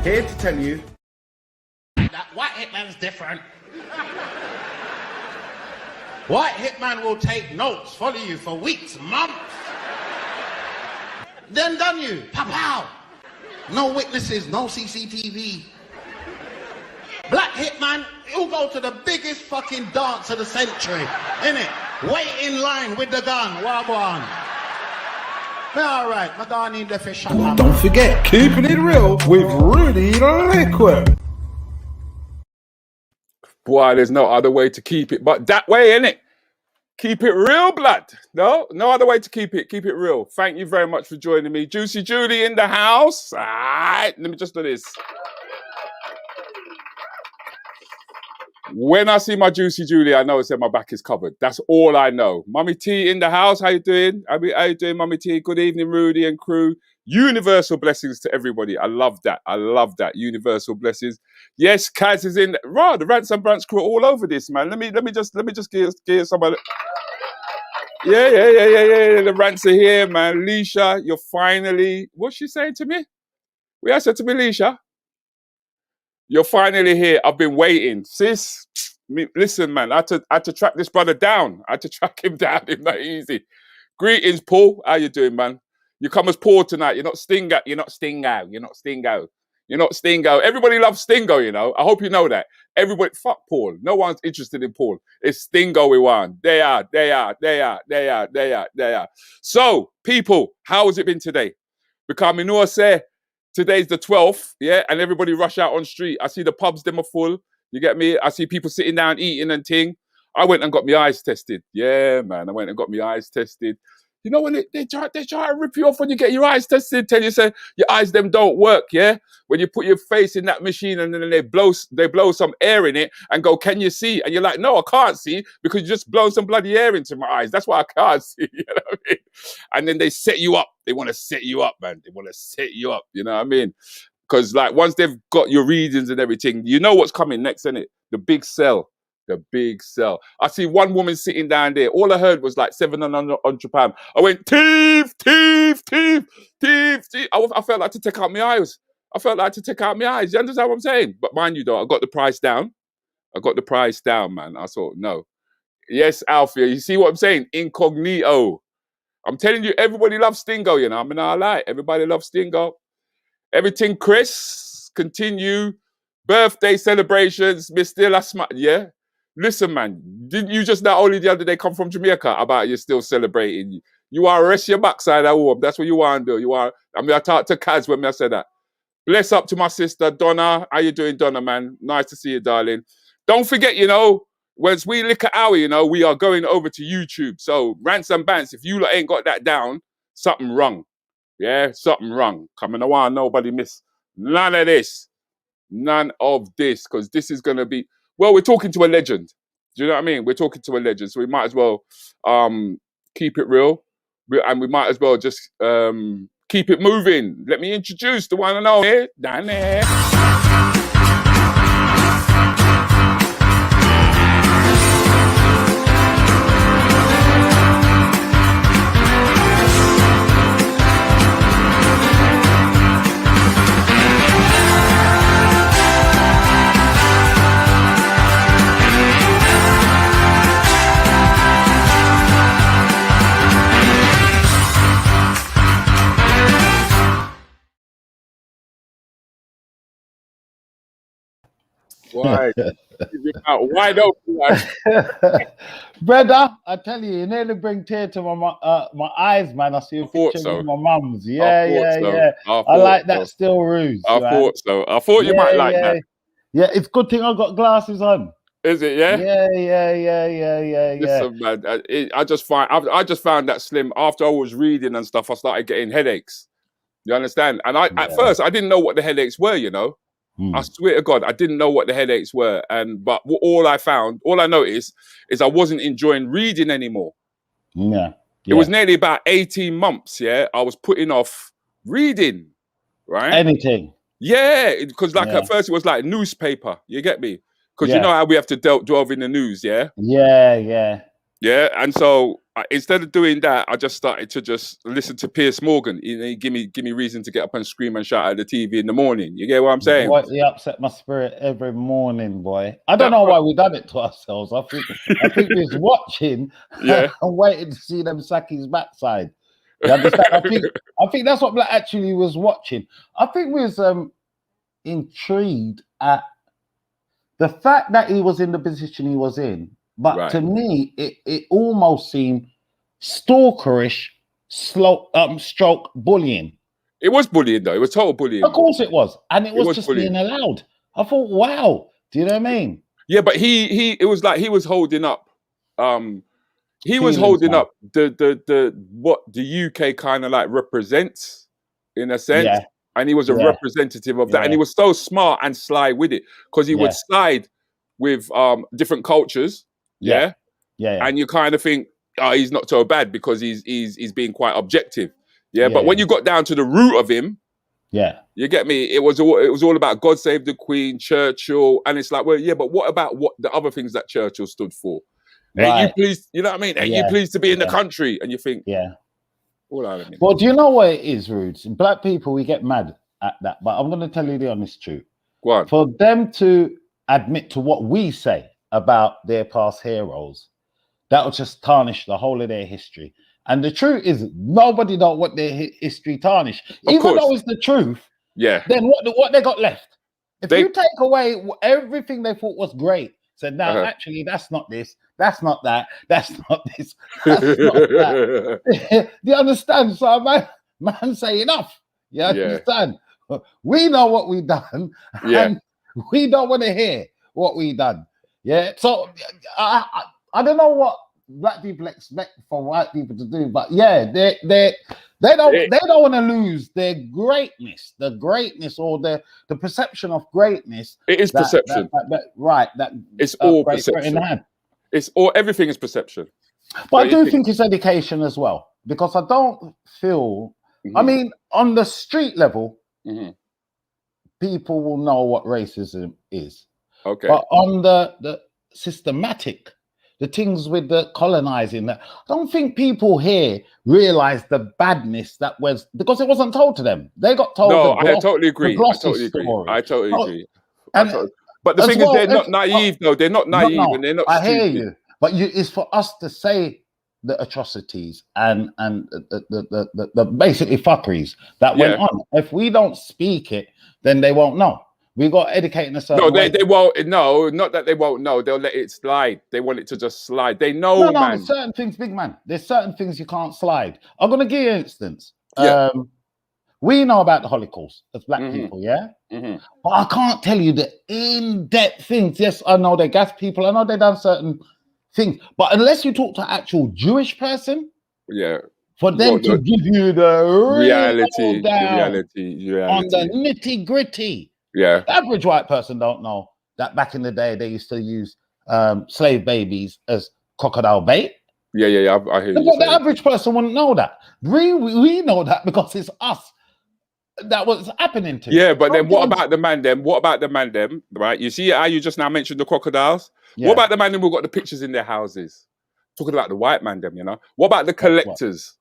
Here to tell you that White Hitman's different. White Hitman will take notes, follow you for weeks, months. Then done you, pow. No witnesses, no CCTV. Black Hitman, he'll go to the biggest fucking dance of the century, innit? Wait in line with the gun, wagwan. All right, my gun need the fish. Don't forget, keeping it real with Rudi Lickwood. Boy, there's no other way to keep it but that way, innit? Keep it real, blood. No other way to keep it. Keep it real. Thank you very much for joining me. Juicy Julie in the house. All right, let me just do this. When I see my Juicy Julie, I know it's that my back is covered. That's all I know. Mummy T in the house. How you doing? How you doing, Mummy T? Good evening, Rudi and crew. Universal blessings to everybody. I love that. I love that. Universal blessings. Yes, Kaz is in. Right, the Rants and Brants crew are all over this, man. Let me just give some of it. Yeah. The rants are here, man. Leisha, you're finally. What's she saying to me? What you said to me, Leisha? You're finally here. I've been waiting. Sis, listen, man, I had to track this brother down. I had to track him down. It's not easy. Greetings, Paul. How you doing, man? You come as Paul tonight. You're not Stingo. You're not Stingo. You're not Stingo. You're not Stingo. Everybody loves Stingo, you know. I hope you know that. Everybody, fuck Paul. No one's interested in Paul. It's Stingo we want. They are. So, people, how has it been today? Because I know I say, today's the 12th, yeah, and everybody rush out on street. I see the pubs, them are full. You get me? I see people sitting down eating and ting. I went and got my eyes tested. Yeah, man, I went and got my eyes tested. You know when they try to rip you off when you get your eyes tested, tell you say your eyes them don't work, yeah? When you put your face in that machine and then they blow some air in it and go, can you see? And you're like, no, I can't see because you just blown some bloody air into my eyes. That's why I can't see. You know what I mean? And then they set you up. They want to set you up, man. They want to set you up. You know what I mean? Because like once they've got your readings and everything, you know what's coming next, innit? The big sell. The big sell. I see one woman sitting down there. All I heard was like £700. I went, thief. I felt like to take out my eyes. You understand what I'm saying? But mind you though, I got the price down. Man. I thought, no. Yes, Alfia, you see what I'm saying? Incognito. I'm telling you, everybody loves Stingo, you know. I mean, I lie. Everybody loves Stingo. Everything, Chris. Continue. Birthday celebrations. Mr. Lasma. Yeah. Listen, man, didn't you just not only the other day come from Jamaica about you still celebrating? You are rest your backside at home. That's what you want to do. I talked to Kaz when I said that. Bless up to my sister, Donna. How you doing, Donna, man? Nice to see you, darling. Don't forget, you know, once we lick an hour, you know, we are going over to YouTube. So, Rants and Bants, if you ain't got that down, something wrong. Yeah, something wrong. Coming I want nobody miss none of this. None of this, because this is going to be... Well, we're talking to a legend. Do you know what I mean? We're talking to a legend. So we might as well keep it real. And we might as well just keep it moving. Let me introduce the one and only Danny. Why? Wide open. Brother, I tell you nearly bring tear to my eyes, man. I see a picture of my mum's. Yeah. I like that still ruse. I thought so. I thought you might like that. Yeah, it's good thing I got glasses on. Is it? Yeah. Yeah. Listen, man, I just found that slim. After I was reading and stuff, I started getting headaches. You understand? And at first I didn't know what the headaches were. You know. I swear to God, I didn't know what the headaches were. But all I noticed is I wasn't enjoying reading anymore. Yeah. It was nearly about 18 months, yeah, I was putting off reading, right? Anything. Yeah, because at first it was like newspaper, you get me? Because you know how we have to delve in the news, yeah? Yeah. Yeah, and so instead of doing that, I just started to just listen to Piers Morgan. He give me reason to get up and scream and shout at the TV in the morning. You get what I'm saying? Boy, he upset my spirit every morning, boy. I don't know why we done it to ourselves. I think we was watching and waiting to see them sack his backside. You understand? I think that's what Black actually was watching. I think we was intrigued at the fact that he was in the position he was in. But to me, it almost seemed stalkerish, stroke bullying. It was bullying, though. It was total bullying. Of course it was. And it was just bullying. Being allowed. I thought, wow. Do you know what I mean? Yeah, but it was like he was holding up. He was holding up the what the UK kind of like represents in a sense. Yeah. And he was a representative of that. And he was so smart and sly with it because he would side with different cultures. Yeah. And you kind of think, oh, he's not so bad because he's being quite objective. Yeah. But when you got down to the root of him, you get me? It was all about God Save the Queen, Churchill. And it's like, well, yeah, but what about what the other things that Churchill stood for? Ain't you pleased, you know what I mean? Ain't you pleased to be in the country? And you think, well, do you know what it is, Rude? Black people, we get mad at that. But I'm going to tell you the honest truth. Go on. For them to admit to what we say about their past heroes, that will just tarnish the whole of their history. And the truth is, nobody don't want their history tarnished. Even though it's the truth, then what they got left? If you take away everything they thought was great, said, no, actually, that's not this, that's not that, that's not this, that's not that. Do you understand? So man say enough. You understand? We know what we done, and we don't want to hear what we done. Yeah. So I don't know what Black people expect for white people to do, but they don't want to lose their greatness, the greatness or the perception of greatness. It is perception, that it's all perception. Everything is perception. But I do think it's education as well, because I don't feel. I mean, on the street level, people will know what racism is. Okay. But on the systematic, the things with the colonizing, I don't think people here realize the badness that was, because it wasn't told to them. They got told. No, I totally agree. I totally agree. But the thing is, they're not naive, though. They're not naive, and they're not stupid. I hear you. But it's for us to say the atrocities and the basically fuckeries that went on. If we don't speak it, then they won't know. We got to educate in a certain way. They won't. No, not that they won't know. They'll let it slide. They want it to just slide. They know, man. There's certain things, big man. There's certain things you can't slide. I'm going to give you an instance. We know about the Holocaust as Black people, but I can't tell you the in-depth things. Yes, I know they're gas people. I know they've done certain things. But unless you talk to an actual Jewish person, for them to give you the reality on the nitty-gritty. Yeah, the average white person don't know that back in the day they used to use slave babies as crocodile bait. I hear you. But the average person wouldn't know that. We know that because it's us that was happening to. Yeah, but then what about the man them? What about the man them? Right? You see how you just now mentioned the crocodiles. What about the man them who got the pictures in their houses? Talking about the white man them, you know. What about the collectors?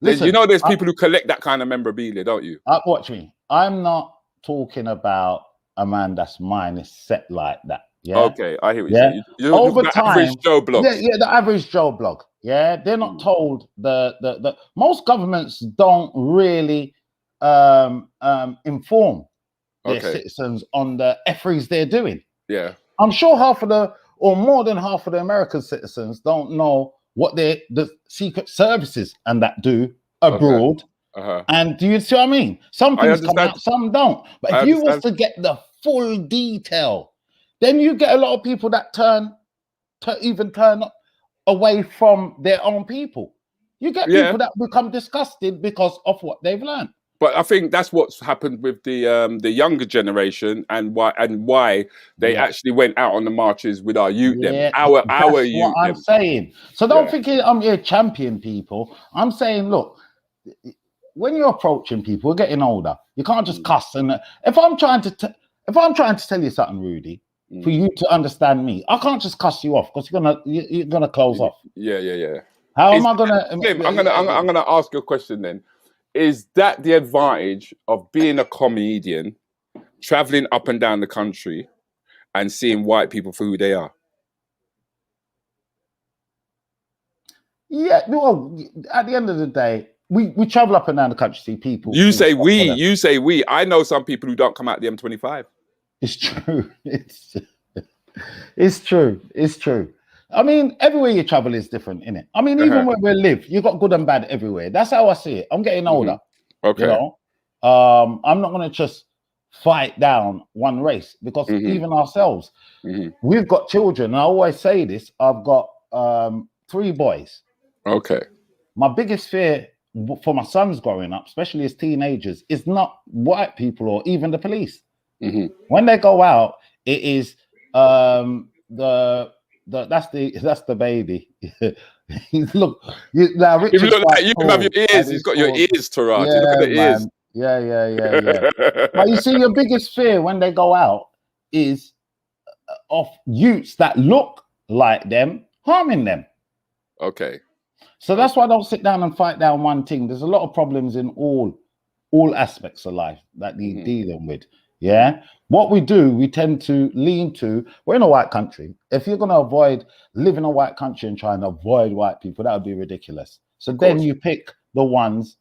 Listen, you know, there's people who collect that kind of memorabilia, don't you? Watch me. I'm not talking about a man that's mine is set like that. Yeah. Okay, I hear what you're saying. You're over time, average Joe blog. The average Joe blog. Yeah, they're not told the most governments don't really inform their citizens on the efforts they're doing. Yeah. I'm sure more than half of the American citizens don't know what the secret services and that do abroad. And do you see what I mean? Some things come out, some don't. But if you was to get the full detail, then you get a lot of people that turn away from their own people. You get people that become disgusted because of what they've learned. But I think that's what's happened with the younger generation and why they actually went out on the marches with our youth. Our youth. What I'm saying. So don't think I'm here champion people. I'm saying, look, when you're approaching people, we're getting older. You can't just cuss. And if I'm trying to tell you something, Rudy, for you to understand me, I can't just cuss you off because you're gonna close off. Yeah. How Is am I gonna? Slim, I'm gonna ask you a question then. Is that the advantage of being a comedian, traveling up and down the country, and seeing white people for who they are? Yeah. Well, at the end of the day, we travel up and down the country to see people. You full say stop we. for them. You say we. I know some people who don't come out the M25. It's true. It's true. It's true. I mean, everywhere you travel is different, innit? I mean, even where we live, you got good and bad everywhere. That's how I see it. I'm getting older. Okay. You know, I'm not gonna just fight down one race because even ourselves, we've got children. And I always say this. I've got 3 boys. Okay. My biggest fear for my sons growing up, especially as teenagers, is not white people or even the police. When they go out, it is that's the baby. Look, now If you Richard's look like you can have your ears, he's got your ears, Taraj. Yeah, Look at the ears. man. Yeah. But you see, your biggest fear when they go out is of youths that look like them harming them. Okay. So that's why I don't sit down and fight down one thing. There's a lot of problems in all aspects of life that need dealing with. Yeah. What we do, we tend to lean to, we're in a white country. If you're going to avoid living in a white country and trying to avoid white people, that would be ridiculous. So then you pick the ones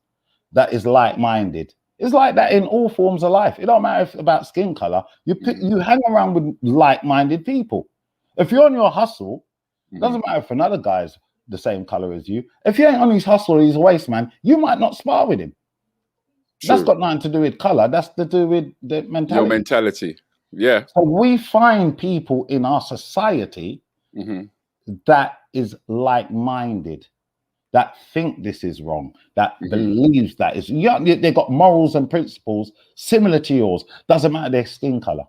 that is like-minded. It's like that in all forms of life. It don't matter if about skin color. You hang around with like-minded people. If you're on your hustle, doesn't matter if another guy's the same color as you. If he ain't on his hustle or his waist, man, you might not spar with him. True. That's got nothing to do with color. That's to do with the mentality. Your mentality. Yeah. So we find people in our society that is like-minded, that think this is wrong, that believes that is. They've got morals and principles similar to yours. Doesn't matter their skin color.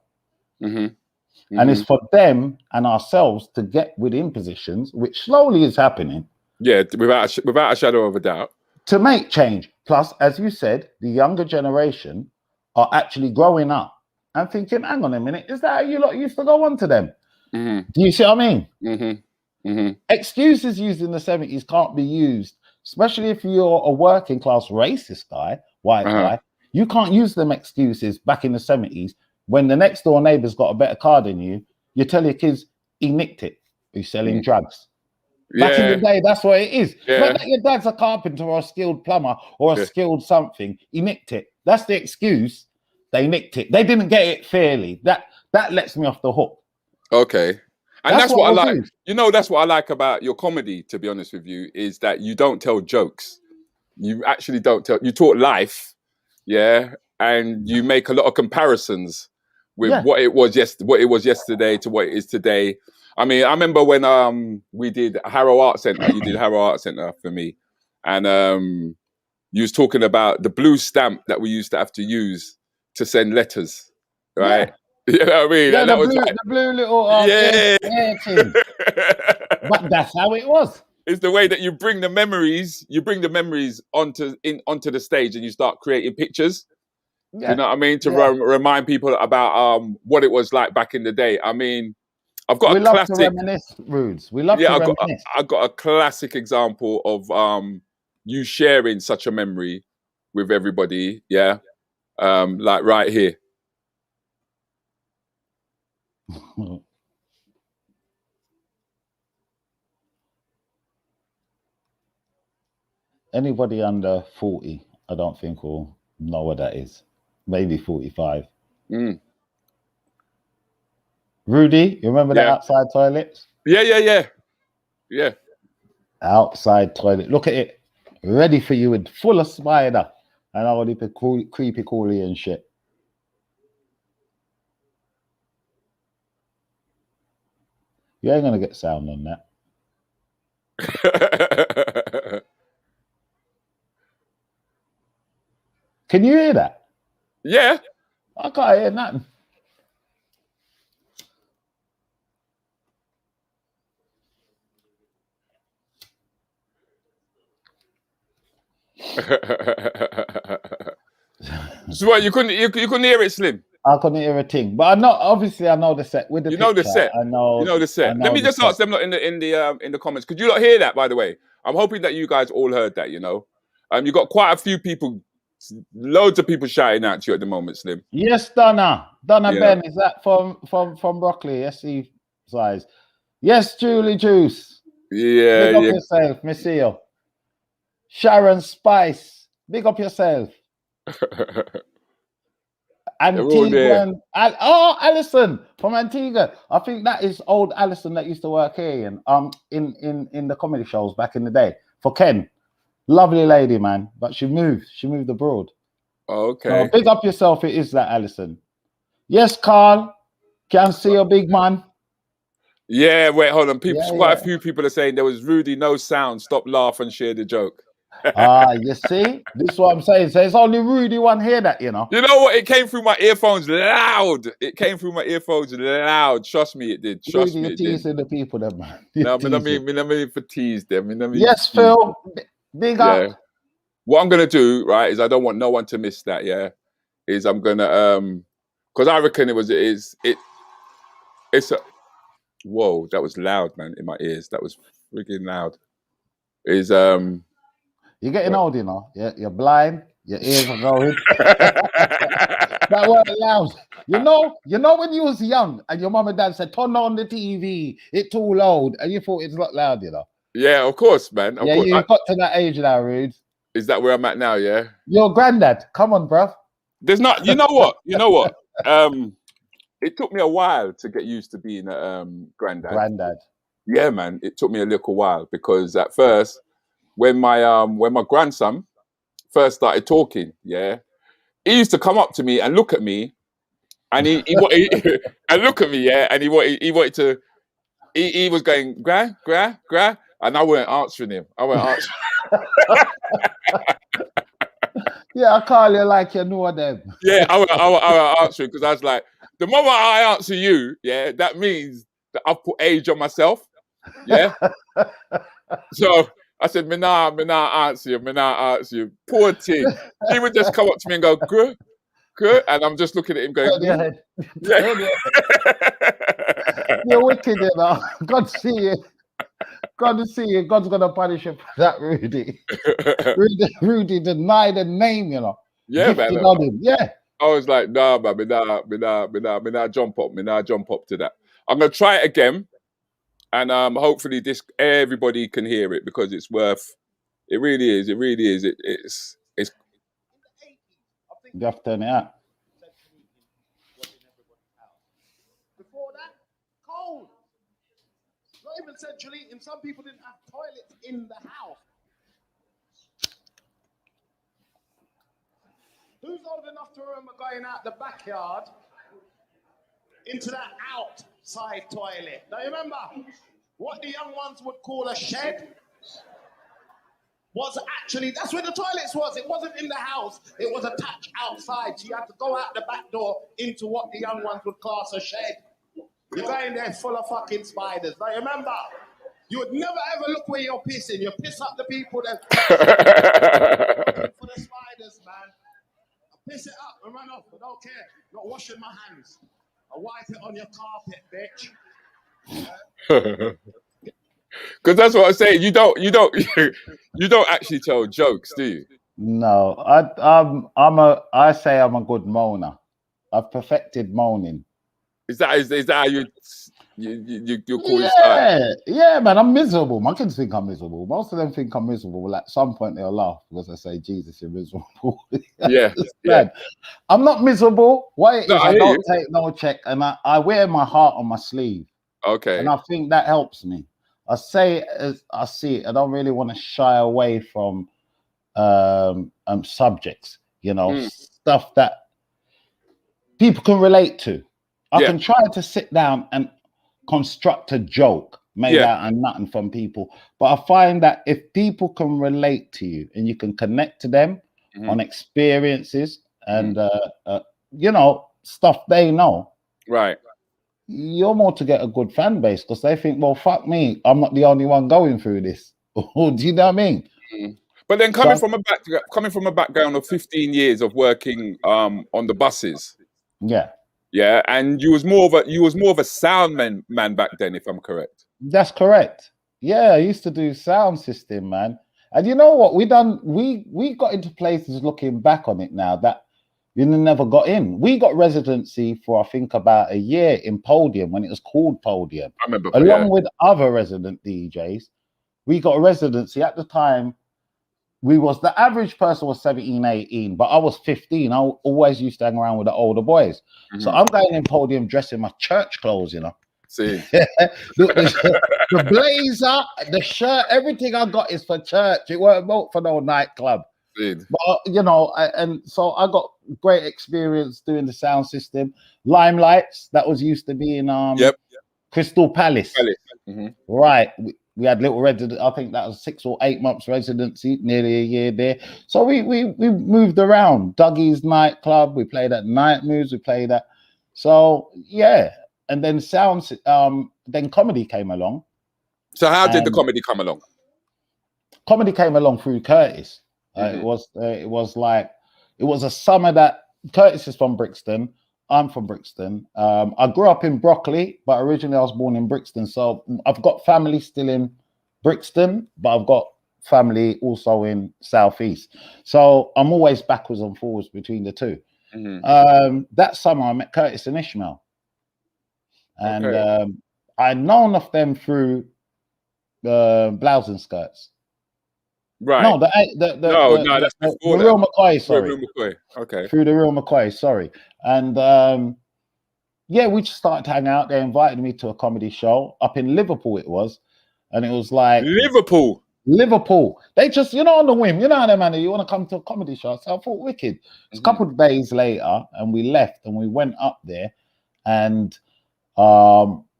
And it's for them and ourselves to get within positions, which slowly is happening. Yeah, without a shadow of a doubt. To make change. Plus, as you said, the younger generation are actually growing up and thinking, hang on a minute, is that how you lot used to go on to them? Do you see what I mean? Excuses used in the 70s can't be used, especially if you're a working class racist guy, white guy. You can't use them excuses back in the 70s when the next door neighbor's got a better car than you. You tell your kids, he nicked it, he's selling drugs. Back in the day, that's what it is. Not that your dad's a carpenter or a skilled plumber or a skilled something. He nicked it. That's the excuse. They nicked it. They didn't get it fairly. That lets me off the hook. Okay. And that's what I like. You know, that's what I like about your comedy, to be honest with you, is that you don't tell jokes. You actually don't tell. You talk life, and you make a lot of comparisons with what it was yesterday to what it is today. I mean, I remember when we did Harrow Art Centre. You did Harrow Art Centre for me, and you was talking about the blue stamp that we used to have to use to send letters, right? You know what I mean? Yeah, and the blue little air thing. But that's how it was. It's the way that you bring the memories. You bring the memories onto the stage, and you start creating pictures. You know what I mean? To remind people about what it was like back in the day. I mean, I've got a classic. We love to reminisce, Rudes. We love to reminisce. I've got a classic example of you sharing such a memory with everybody. Yeah, like right here. Anybody under 40, I don't think will know what that is. Maybe 45. Rudi, you remember the outside toilets? Yeah. Outside toilet. Look at it. Ready for you with full of spider and all the creepy coolie and shit. You ain't gonna get sound on that. Can you hear that? Yeah. I can't hear nothing. So what, you couldn't hear it, Slim? I couldn't hear a thing, but I know. Obviously, I know the set with the You know the picture. set. I know. You know the set. I know Let me the just set. ask them lot in the comments. Could you not hear that? By the way, I'm hoping that you guys all heard that. You know, you got quite a few people, loads of people shouting at you at the moment, Slim. Yes, Donna Yeah. Ben. Is that from Broccoli? Yes, he size. Yes, Julie Juice. Yeah, Big up yeah. yourself, Miss you. Sharon Spice. Big up yourself. Antigua. Alison from Antigua. I think that is old Alison that used to work here in the comedy shows back in the day for Ken. Lovely lady, man. But she moved abroad. Okay. So big up yourself. It is that Alison. Yes, Carl. Can see your big man. Yeah, wait, hold on. People, Yeah, quite yeah. a few people are saying there was Rudi, no sound. Stop, laugh, and share the joke. You see, this is what I'm saying. So it's only Rudi one here that you know. You know what? It came through my earphones loud. It came through my earphones loud. Trust me, it did. Trust Rudi, me, you're it did. teasing the people, then, man. No, I mean for tease them. Yes, Phil. Big up. Yeah. What I'm gonna do, right, is I don't want no one to miss that. Yeah, is I'm gonna because I reckon it's a. Whoa, that was loud, man, in my ears. That was freaking loud. Is You're getting old, you know. You're blind. Your ears are going. That wasn't loud. You know when you was young and your mum and dad said, "Turn on the TV. It's too loud," and you thought it's not loud, you know. Yeah, of course, man. Of course. You've got to that age now, Rude. Is that where I'm at now? Yeah. Your granddad. Come on, bruv. There's not. You know what? It took me a while to get used to being a granddad. Yeah, man. It took me a little while because at first, when my grandson first started talking, yeah, he used to come up to me and look at me, and he and look at me, yeah, and he wanted to. He was going gra, and I weren't answering him. Yeah, I call you like you know them. Yeah, I won't answer because I was like, the moment I answer you, yeah, that means that I've put age on myself. Yeah. So I said, me nah answer you. Poor thing. He would just come up to me and go, good, and I'm just looking at him going, yeah. You're wicked, you know. God see you. God's gonna punish you for that, Rudi. Rudi denied the name, you know. Yeah, man. Yeah. I was like, nah, man, me nah jump up to that. I'm gonna try it again, and hopefully everybody can hear it because it's worth. It really is. It's. You have to turn it out. Before that, cold. Not even centrally. And some people didn't have toilets in the house. Who's old enough to remember going out the backyard into that outside toilet? Now remember, what the young ones would call a shed was actually, that's where the toilets was. It wasn't in the house. It was attached outside. So you had to go out the back door into what the young ones would class a shed. You're going there full of fucking spiders. Now remember, you would never ever look where you're pissing. You piss up the people that for the spiders, man. I piss it up and run off. I don't care. Not washing my hands. I wipe it on your carpet, bitch. Because that's what I say. You don't actually tell jokes, do you? No, I say I'm a good moaner. I've perfected moaning. Is that how you call your style? Yeah, man. I'm miserable. My kids think I'm miserable. Most of them think I'm miserable. At some point they'll laugh because I say, "Jesus, you're miserable." Yeah. I'm not miserable. What it is, I don't you. take no check, and I wear my heart on my sleeve. Okay. And I think that helps me. I say it as I see it. I don't really want to shy away from subjects, you know, stuff that people can relate to. I can try to sit down and construct a joke made out of nothing from people. But I find that if people can relate to you and you can connect to them on experiences and, you know, stuff they know. Right. You're more to get a good fan base because they think, well, fuck me, I'm not the only one going through this. Do you know what I mean? But then coming from a background of 15 years of working on the buses, Yeah, and you was more of a sound man back then, if I'm correct. That's correct. Yeah, I used to do sound system, man. And you know what? We got into places looking back on it now that you never got in. We got residency for I think about a year in Podium when it was called Podium. I remember, Along with other resident DJs. We got a residency at the time. The average person was 17, 18, but I was 15. I always used to hang around with the older boys. Mm-hmm. So I'm going in Podium dressed in my church clothes, you know. See, the blazer, the shirt, everything I got is for church. It weren't for no nightclub. See. But you know, and so I got great experience doing the sound system. Limelights, that was used to be in Crystal Palace. Mm-hmm. Right. We had little resident. I think that was 6 or 8 months residency, nearly a year there. So we moved around. Dougie's nightclub. We played at Night Moves. We played at. So yeah. And then then comedy came along. So how did the comedy come along? Comedy came along through Curtis. It was a summer that Curtis is from Brixton. I'm from Brixton. I grew up in Brockley, but originally I was born in Brixton. So I've got family still in Brixton, but I've got family also in Southeast. So I'm always backwards and forwards between the two. Mm-hmm. That summer I met Curtis and Ishmael. And I'd known of them through Blouse and Skirts. Right. No, that's before the Real McCoy, sorry. Real McCoy. Okay. Through the Real McCoy, sorry. And we just started to hang out. They invited me to a comedy show up in Liverpool, it was. And it was like Liverpool. They just, on the whim, man, you want to come to a comedy show. So I thought wicked. It's a couple of days later, and we left and we went up there, and I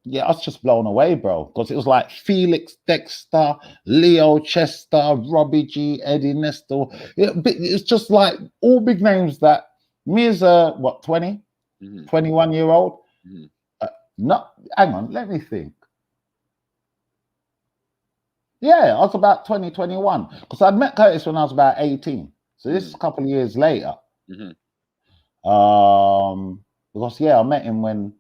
was just blown away, bro, because it was like Felix Dexter, Leo Chester, Robbie G, Eddie Nestor. It's just like all big names that me as a 21-year-old. Hang on, let me think. Yeah, I was about 20, 21, because I'd met Curtis when I was about 18. So this is a couple of years later. Because I met him when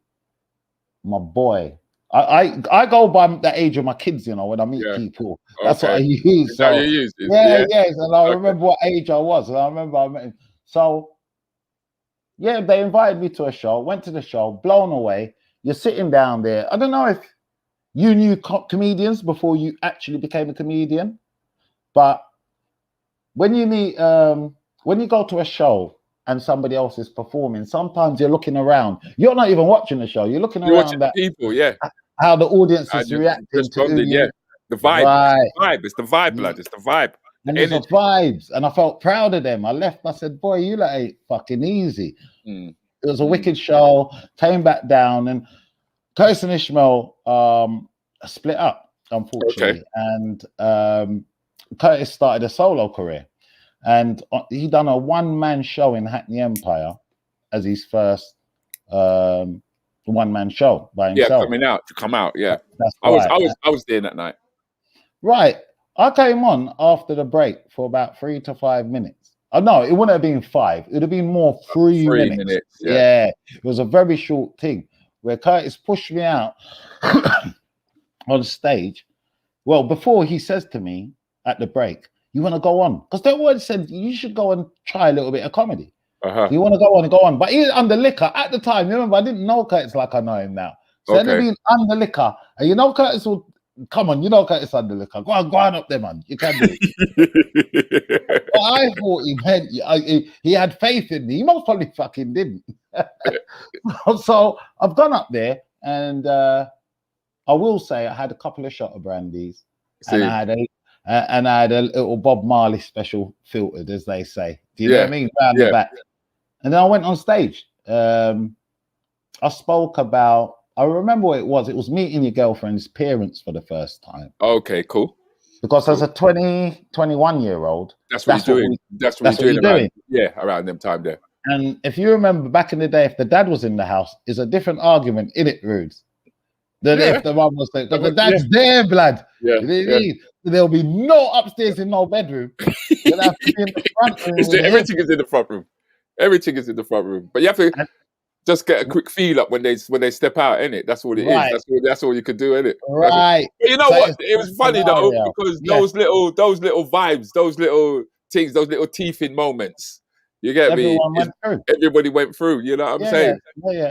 my boy. I go by the age of my kids, when I meet people. That's what I use. So, you use it. And I remember what age I was, and I remember I met him. So, they invited me to a show. Went to the show, blown away. You're sitting down there. I don't know if you knew comedians before you actually became a comedian, but when you meet, when you go to a show and somebody else is performing, sometimes you're looking around. You're not even watching the show. You're looking around at people, how the audience is reacting to the vibe. Right. It's the vibe, blood. It's the vibe. And it's the vibes. And I felt proud of them. I left. I said, boy, you lot ain't fucking easy. It was a wicked show. Came back down, and Curtis and Ishmael split up, unfortunately. And Curtis started a solo career. And he done a one-man show in Hackney Empire as his first one-man show by himself. To come out. Yeah, that's I was there that night. Right, I came on after the break for about 3 to 5 minutes. Oh no, it wouldn't have been 5. It would have been more 3 minutes. Yeah, it was a very short thing where Curtis pushed me out on stage. Well, before he says to me at the break, you want to go on? Because they always said you should go and try a little bit of comedy. You want to go on. But he was under liquor at the time. You remember, I didn't know Curtis like I know him now. So he'd been under liquor. And Curtis will, come on, Curtis under liquor. Go on up there, man. You can do it. But I thought he meant, he had faith in me. He most probably fucking didn't. So I've gone up there, and I will say I had a couple of shot of brandies. And I had a little Bob Marley special filtered, as they say. Do you know what I mean? Round the back. And then I went on stage. I spoke about, I remember what it was. It was meeting your girlfriend's parents for the first time. Okay, cool. Because as a 21-year-old, that's what you're doing. That's what you're doing. Around them time there. And if you remember back in the day, if the dad was in the house, it's a different argument, innit, Rudes? Than if the mum was there. Because the dad's there, blood. There'll be no upstairs in no bedroom. You'll have to be in the front room. Everything is in the front room. Everything is in the front room. But you have to. just get a quick feel up when they step out, innit? That's all it is. Right. That's all you could do, innit? Right. But you know So what? it's It was a funny though, scenario. because Yeah. those little vibes, those little things, those little teething moments. You get me? Everyone went through. Everybody went through. You know what I'm Yeah, saying?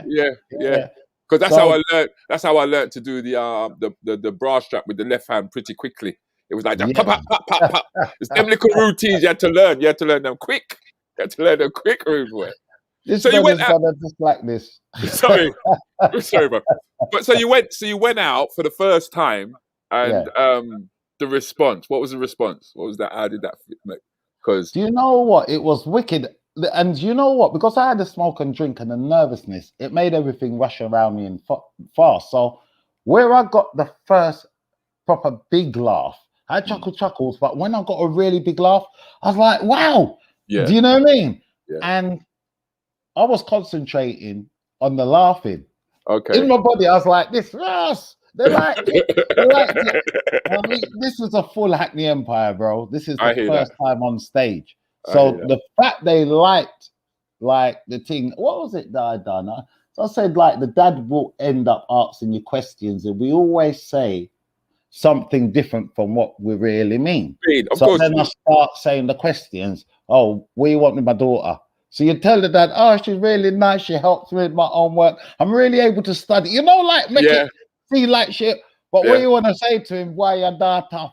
yeah. Yeah. Because that's how I learned. That's how I learned to do the bra strap with the left hand pretty quickly. It was like that, Yeah. pop, pop, pop, pop, pop. It's them little routines you had to learn. You had to learn them quick. You had to learn them quick, rude boy. This So you went out. just like this. Sorry, bro. But so you went out for the first time, and the response. What was the response? What was that? How did that make? Because Do you know what? It was wicked. And you know what? Because I had a smoke and drink and the nervousness, it made everything rush around me and fast. So where I got the first proper big laugh, I had chuckles, but when I got a really big laugh, I was like, wow. Yeah. Do you know what I mean? Yeah. And I was concentrating on the laughing. Okay. In my body, I was like, this, Ross. They liked it. I mean, this was a full Hackney Empire, bro. This is the first time on stage. So the fact they liked like the thing, what was it that I done? So I said, like, the dad will end up asking you questions, and we always say something different from what we really mean. Of course. Then I start saying the questions. Oh, what do you want with my daughter? So you tell the dad, oh, she's really nice. She helps me with my homework. I'm really able to study. You know, like, make it feel like shit. But what you want to say to him, why your daughter?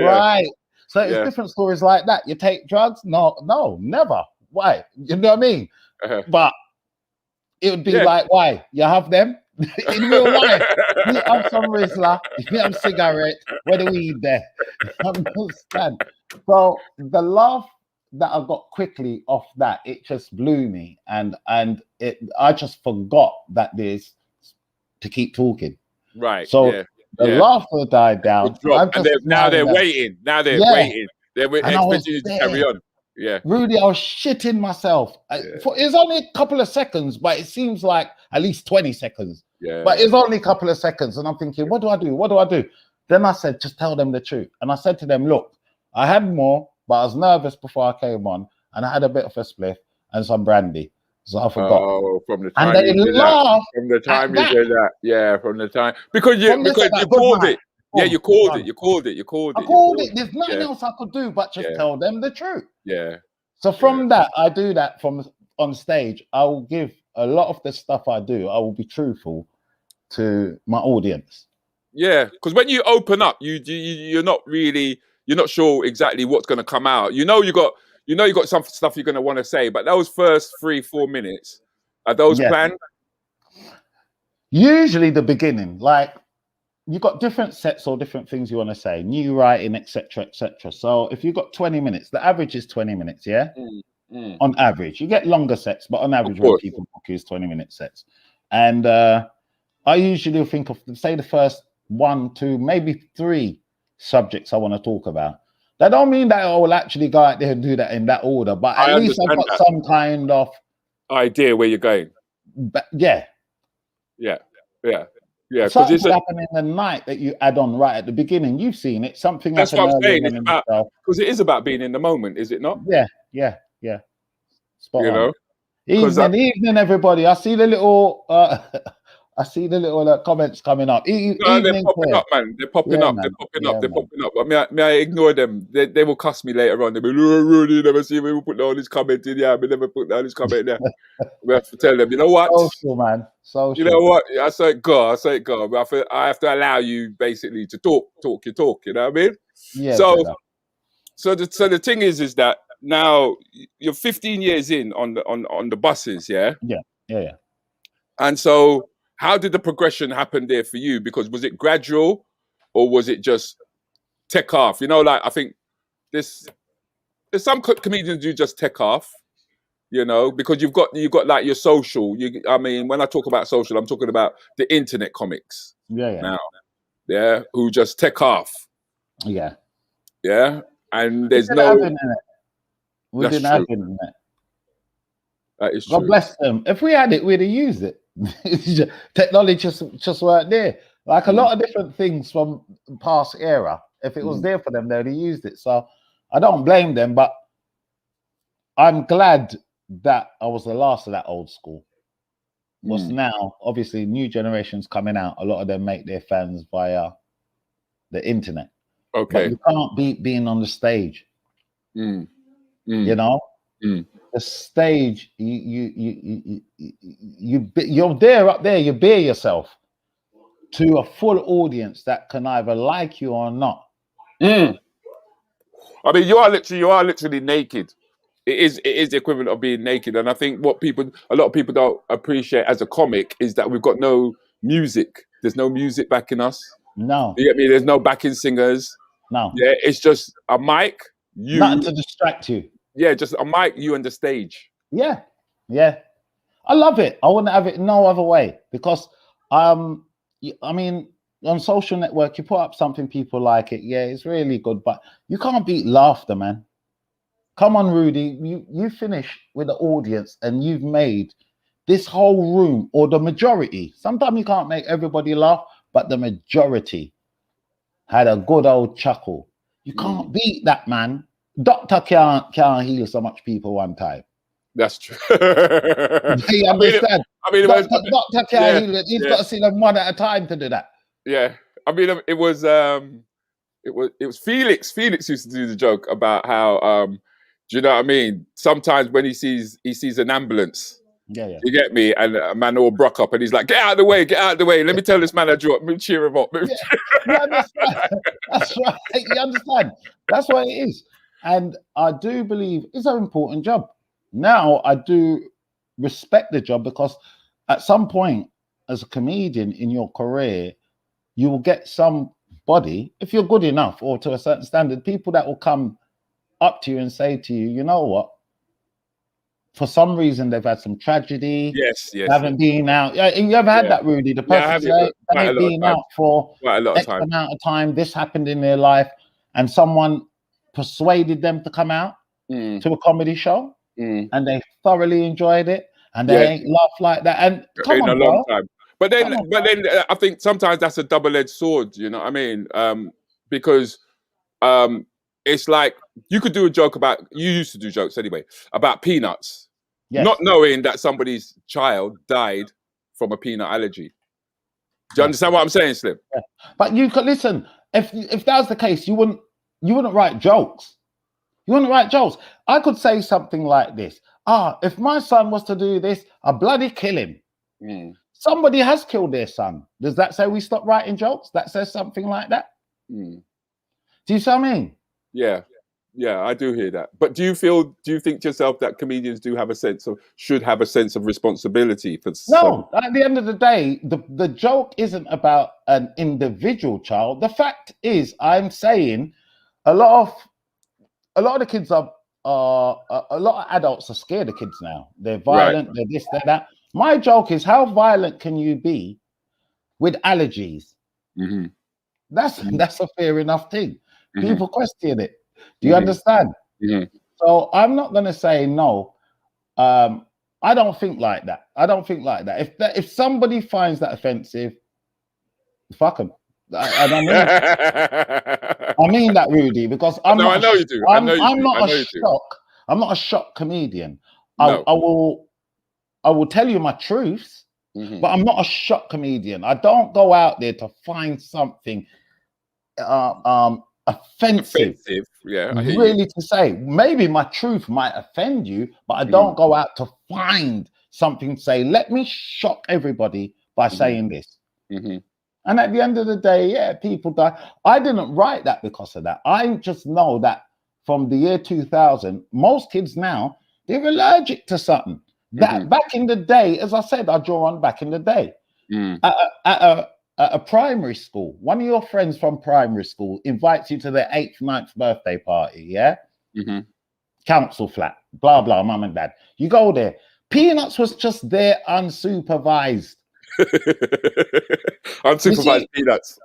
Right. So it's different stories like that. You take drugs? No, never. Why? You know what I mean? But it would be like, why? You have them? In real life, you have some Rizla, you have cigarette, where do we eat there? Understand? So the laugh that I got quickly off that, it just blew me. And I just forgot that there's to keep talking. Right. So the laughter died down. And now they're waiting. Now they're waiting. They're expecting you to carry on. Yeah. Rudi, I was shitting myself. It was only a couple of seconds, but it seems like at least 20 seconds. Yeah. But it's only a couple of seconds. And I'm thinking, what do I do? What do I do? Then I said, just tell them the truth. And I said to them, look, I had more, but I was nervous before I came on. And I had a bit of a spliff and some brandy. So I forgot. Oh, from the time and they laughed. From the time you did that. Yeah, from the time. Because you called it. Yeah, you called it. I called it. There's nothing else I could do but just tell them the truth. Yeah. So from that, I do that from on stage. I will give a lot of the stuff I do. I will be truthful to my audience. Yeah, because when you open up, you're not sure exactly what's going to come out. You know you got some stuff you're going to want to say, but those first 3-4 minutes, are those planned? Usually the beginning, like you got different sets or different things you want to say, new writing, etc., etc. So if you've got 20 minutes, the average is 20 minutes, yeah? On average. You get longer sets, but on average, when people book is 20-minute sets. And I usually think of, say, the first 1, 2, maybe 3 subjects I want to talk about. That don't mean that I will actually go out there and do that in that order, but at least I've got some kind of idea where you're going. Yeah. Something happen in the night that you add on right at the beginning. You've seen it. Something. That's what I'm saying. It's about, because it is about being in the moment, is it not? Yeah. Spot on. Evening, everybody. I see the little. Comments coming up. They're popping up, man. They're popping up. They're popping up. But may I ignore them? They will cuss me later on. They'll be, Rudi, you never see me put all this comment in. Yeah, we never put down this comment there. We have to tell them, you know what? Social, man. Social. You know what? I say God. I have to allow you basically to talk your talk. You know what I mean? Yeah. So the thing is that now you're 15 years in on the buses, yeah? Yeah. And so, how did the progression happen there for you? Because was it gradual, or was it just take off? You know, like I think there's some comedians who just take off. You know, because you've got like your social. I mean, when I talk about social, I'm talking about the internet comics. Yeah. Now, who just take off. Yeah. And there's no. We didn't have internet. That is true. God bless them. If we had it, we'd have used it. Technology just weren't there. Like a lot of different things from past era. If it was there for them, they'd have used it. So I don't blame them, but I'm glad that I was the last of that old school. Was Mm. now obviously new generations coming out. A lot of them make their fans via the internet. But Okay. you can't beat being on the stage. Mm. You Mm. know, Mm. the stage. You're there up there. You bear yourself to a full audience that can either like you or not. Mm. I mean, you are literally naked. It is the equivalent of being naked, and I think a lot of people don't appreciate as a comic is that we've got no music. There's no music backing us. No, You get me? There's no backing singers. no, Yeah, it's just a mic, nothing you. to distract you. Yeah, just a mic, you, and the stage. Yeah, yeah. I love it. I wouldn't have it no other way because, I mean, on social network, you put up something, people like it. Yeah, it's really good, but you can't beat laughter, man. Come on, Rudi. You finish with the audience and you've made this whole room, or the majority. Sometimes you can't make everybody laugh, but the majority had a good old chuckle. You can't beat that, man. Doctor can't heal so much people one time. That's true. You understand? Doctor can't heal it. He's got to see them one at a time to do that. Yeah, I mean, it was Felix. Felix used to do the joke about how, do you know what I mean? Sometimes when he sees an ambulance, Yeah. you get me, and a man all broke up, and he's like, "Get out of the way, get out of the way. Let me tell this man I drew up. Let me cheer him up." You understand? That's right. You understand? That's what it is. And I do believe it's an important job. Now I do respect the job because at some point as a comedian in your career, you will get somebody, if you're good enough or to a certain standard, people that will come up to you and say to you, you know what? For some reason, they've had some tragedy. Yes. Haven't been out. Yeah, you ever had that, Rudi? The person they ain't been out for X amount of time. This happened in their life, and someone persuaded them to come out to a comedy show, and they thoroughly enjoyed it, and they ain't laughed like that. And come on, a long time. But then I think sometimes that's a double-edged sword. You know what I mean? Because it's like you could do a joke about. You used to do jokes anyway about peanuts, not knowing that somebody's child died from a peanut allergy. Do you understand what I'm saying, Slim? Yeah. But you could listen. If that was the case, you wouldn't write jokes. You wouldn't write jokes. I could say something like this: if my son was to do this, I'd bloody kill him. Somebody has killed their son. Does that say we stop writing jokes? That says something like that. Do you see what I mean? Yeah, I do hear that. But do you think to yourself that comedians should have a sense of responsibility for? No, at the end of the day, the joke isn't about an individual child. The fact is, I'm saying a lot of the kids are a lot of adults are scared of kids now. They're violent, they're this, they're that. My joke is, how violent can you be with allergies? That's a fair enough thing. People question it. Do you understand? So I'm not going to say no. I don't think like that. If somebody finds that offensive, fuck them. I mean that, Rudi, because I'm not a shock comedian. No. I will tell you my truths, but I'm not a shock comedian. I don't go out there to find something offensive. Yeah, really to say. Maybe my truth might offend you, but I don't go out to find something to say, let me shock everybody by saying this. And at the end of the day, people die. I didn't write that because of that. I just know that from the year 2000, most kids now, they're allergic to something. That back in the day, as I said, I draw on back in the day. At a primary school, one of your friends from primary school invites you to their 8th, 9th birthday party, council flat, blah, blah, mum and dad. You go there. Peanuts was just there unsupervised. Unsupervised peanuts.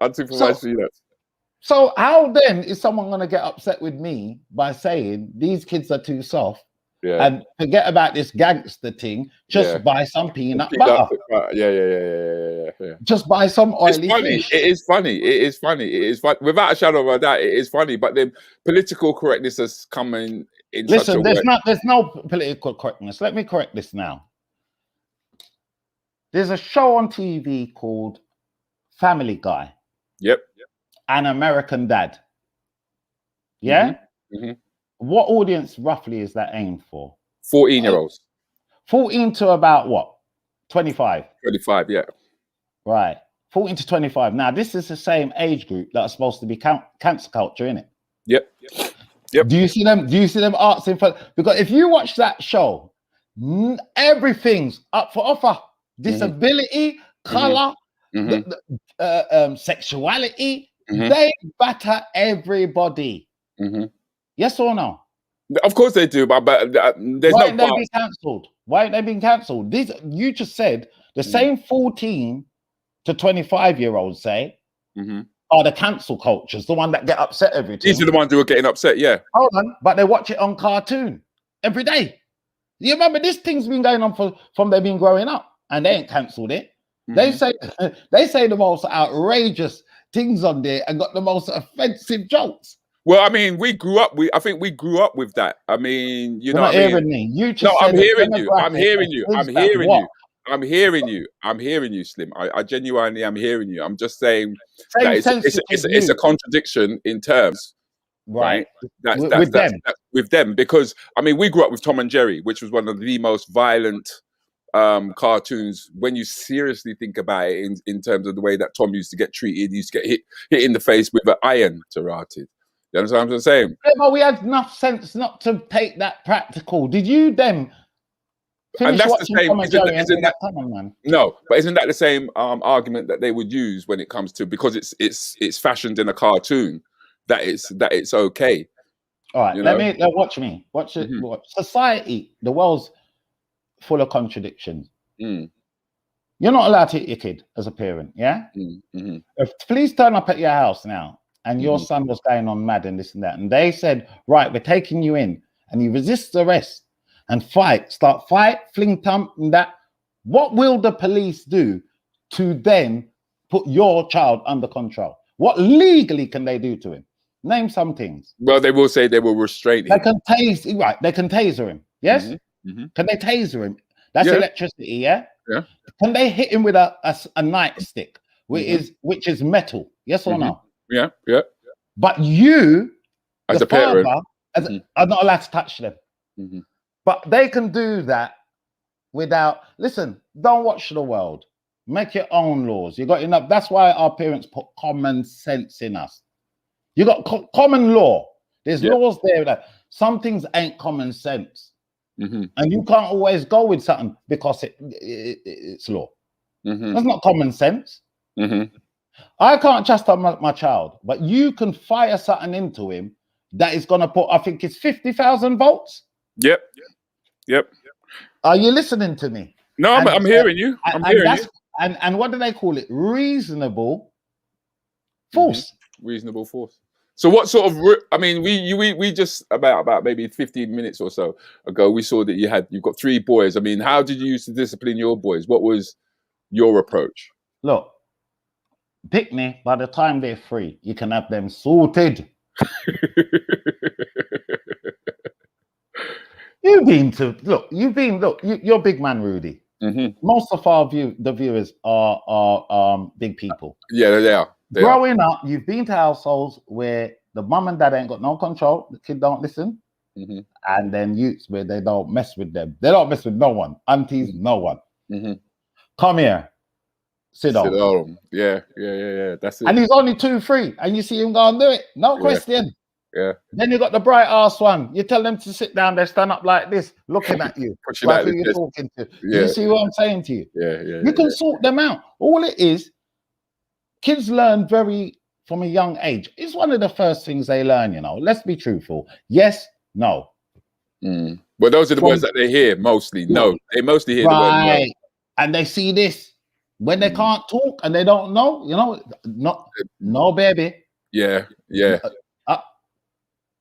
So how then is someone going to get upset with me by saying these kids are too soft and forget about this gangster thing, just buy some peanut butter. Just buy some oily fish. It is funny. Without a shadow of a doubt, it is funny. But then political correctness has come in in such a Listen, way. there's no political correctness. Let me correct this now. There's a show on TV called Family Guy, Yep. An American Dad. Yeah? Mm-hmm. What audience roughly is that aimed for? 14-year-olds. 14 to about what? 25. 25, yeah. Right. 14 to 25. Now, this is the same age group that are supposed to be cancer culture, innit? Yep. Yep. Do you see them? Do you see them asking for? Because if you watch that show, everything's up for offer. Disability, color, sexuality, they batter everybody. Yes or no? Of course they do, but there's Why no. ain't they been cancelled? Why ain't they been cancelled? These you just said the same 14 to 25-year-olds say are the cancel cultures, the one that get upset every time. These are the ones who are getting upset, yeah. Hold on, but they watch it on cartoon every day. You remember this thing's been going on from they've been growing up, and they ain't cancelled it. They say the most outrageous things on there and got the most offensive jokes. Well, I mean, I think we grew up with that. I mean, you know what I mean? Me. You just no, I'm said hearing you. I'm hearing you. I'm hearing what? you. I'm hearing you. I'm hearing you, Slim. I genuinely am hearing you. I'm just saying that it's a contradiction in terms, right? With them, because I mean, we grew up with Tom and Jerry, which was one of the most violent cartoons. When you seriously think about it, in terms of the way that Tom used to get treated, he used to get hit in the face with an iron to rotted. You understand what I'm saying? Yeah, but we had enough sense not to take that practical. Did you then? And that's the same. No, but isn't that the same argument that they would use when it comes to, because it's fashioned in a cartoon, that it's okay? All right, watch me. Watch it. Watch. Society, the world's full of contradictions. You're not allowed to hit your kid as a parent, yeah? If police turn up at your house now and your son was going on mad and this and that, and they said, right, we're taking you in, and you resist arrest and start fight, fling thump and that, what will the police do to then put your child under control? What legally can they do to him? Name some things. Well, they will say they will restrain him. They can taser him. Yes? Can they taser him? That's electricity, yeah? Yeah. Can they hit him with a nightstick, which is metal? Yes or no? Yeah. But you, as a father, parent, are not allowed to touch them. But they can do that without. Listen, don't watch the world. Make your own laws. You got enough. That's why our parents put common sense in us. You got common law. There's laws there that some things ain't common sense, and you can't always go with something because it's law. That's not common sense. I can't trust my child, but you can fire something into him that is going to put, I think it's 50,000 volts. Yep. Are you listening to me? No, I'm hearing you. I'm hearing you. And what do they call it? Reasonable force. Reasonable force. So what sort of? I mean, we just about maybe 15 minutes or so ago, we saw that you've got 3 boys. I mean, how did you used to discipline your boys? What was your approach? Look, Pickney, by the time they're 3, you can have them sorted. You're big man, Rudi. Most of the viewers are big people. Yeah, they are. Growing up, you've been to households where the mum and dad ain't got no control, the kid don't listen, and then youths where they don't mess with them. They don't mess with no one. Aunties, no one. Come here. Sit down. Yeah. That's it. And he's only 2, 3, and you see him go and do it. No question. Yeah. Then you got the bright ass one. You tell them to sit down, they stand up like this, looking at you. Like who you're talking to. Do you see what I'm saying to you? Yeah. You can sort them out. All it is, kids learn from a young age. It's one of the first things they learn, you know. Let's be truthful. Yes, no. Well, those are the words that they hear mostly. No, they mostly hear the word no. And they see this. When they can't talk and they don't know, you know, no baby. Yeah. Yeah.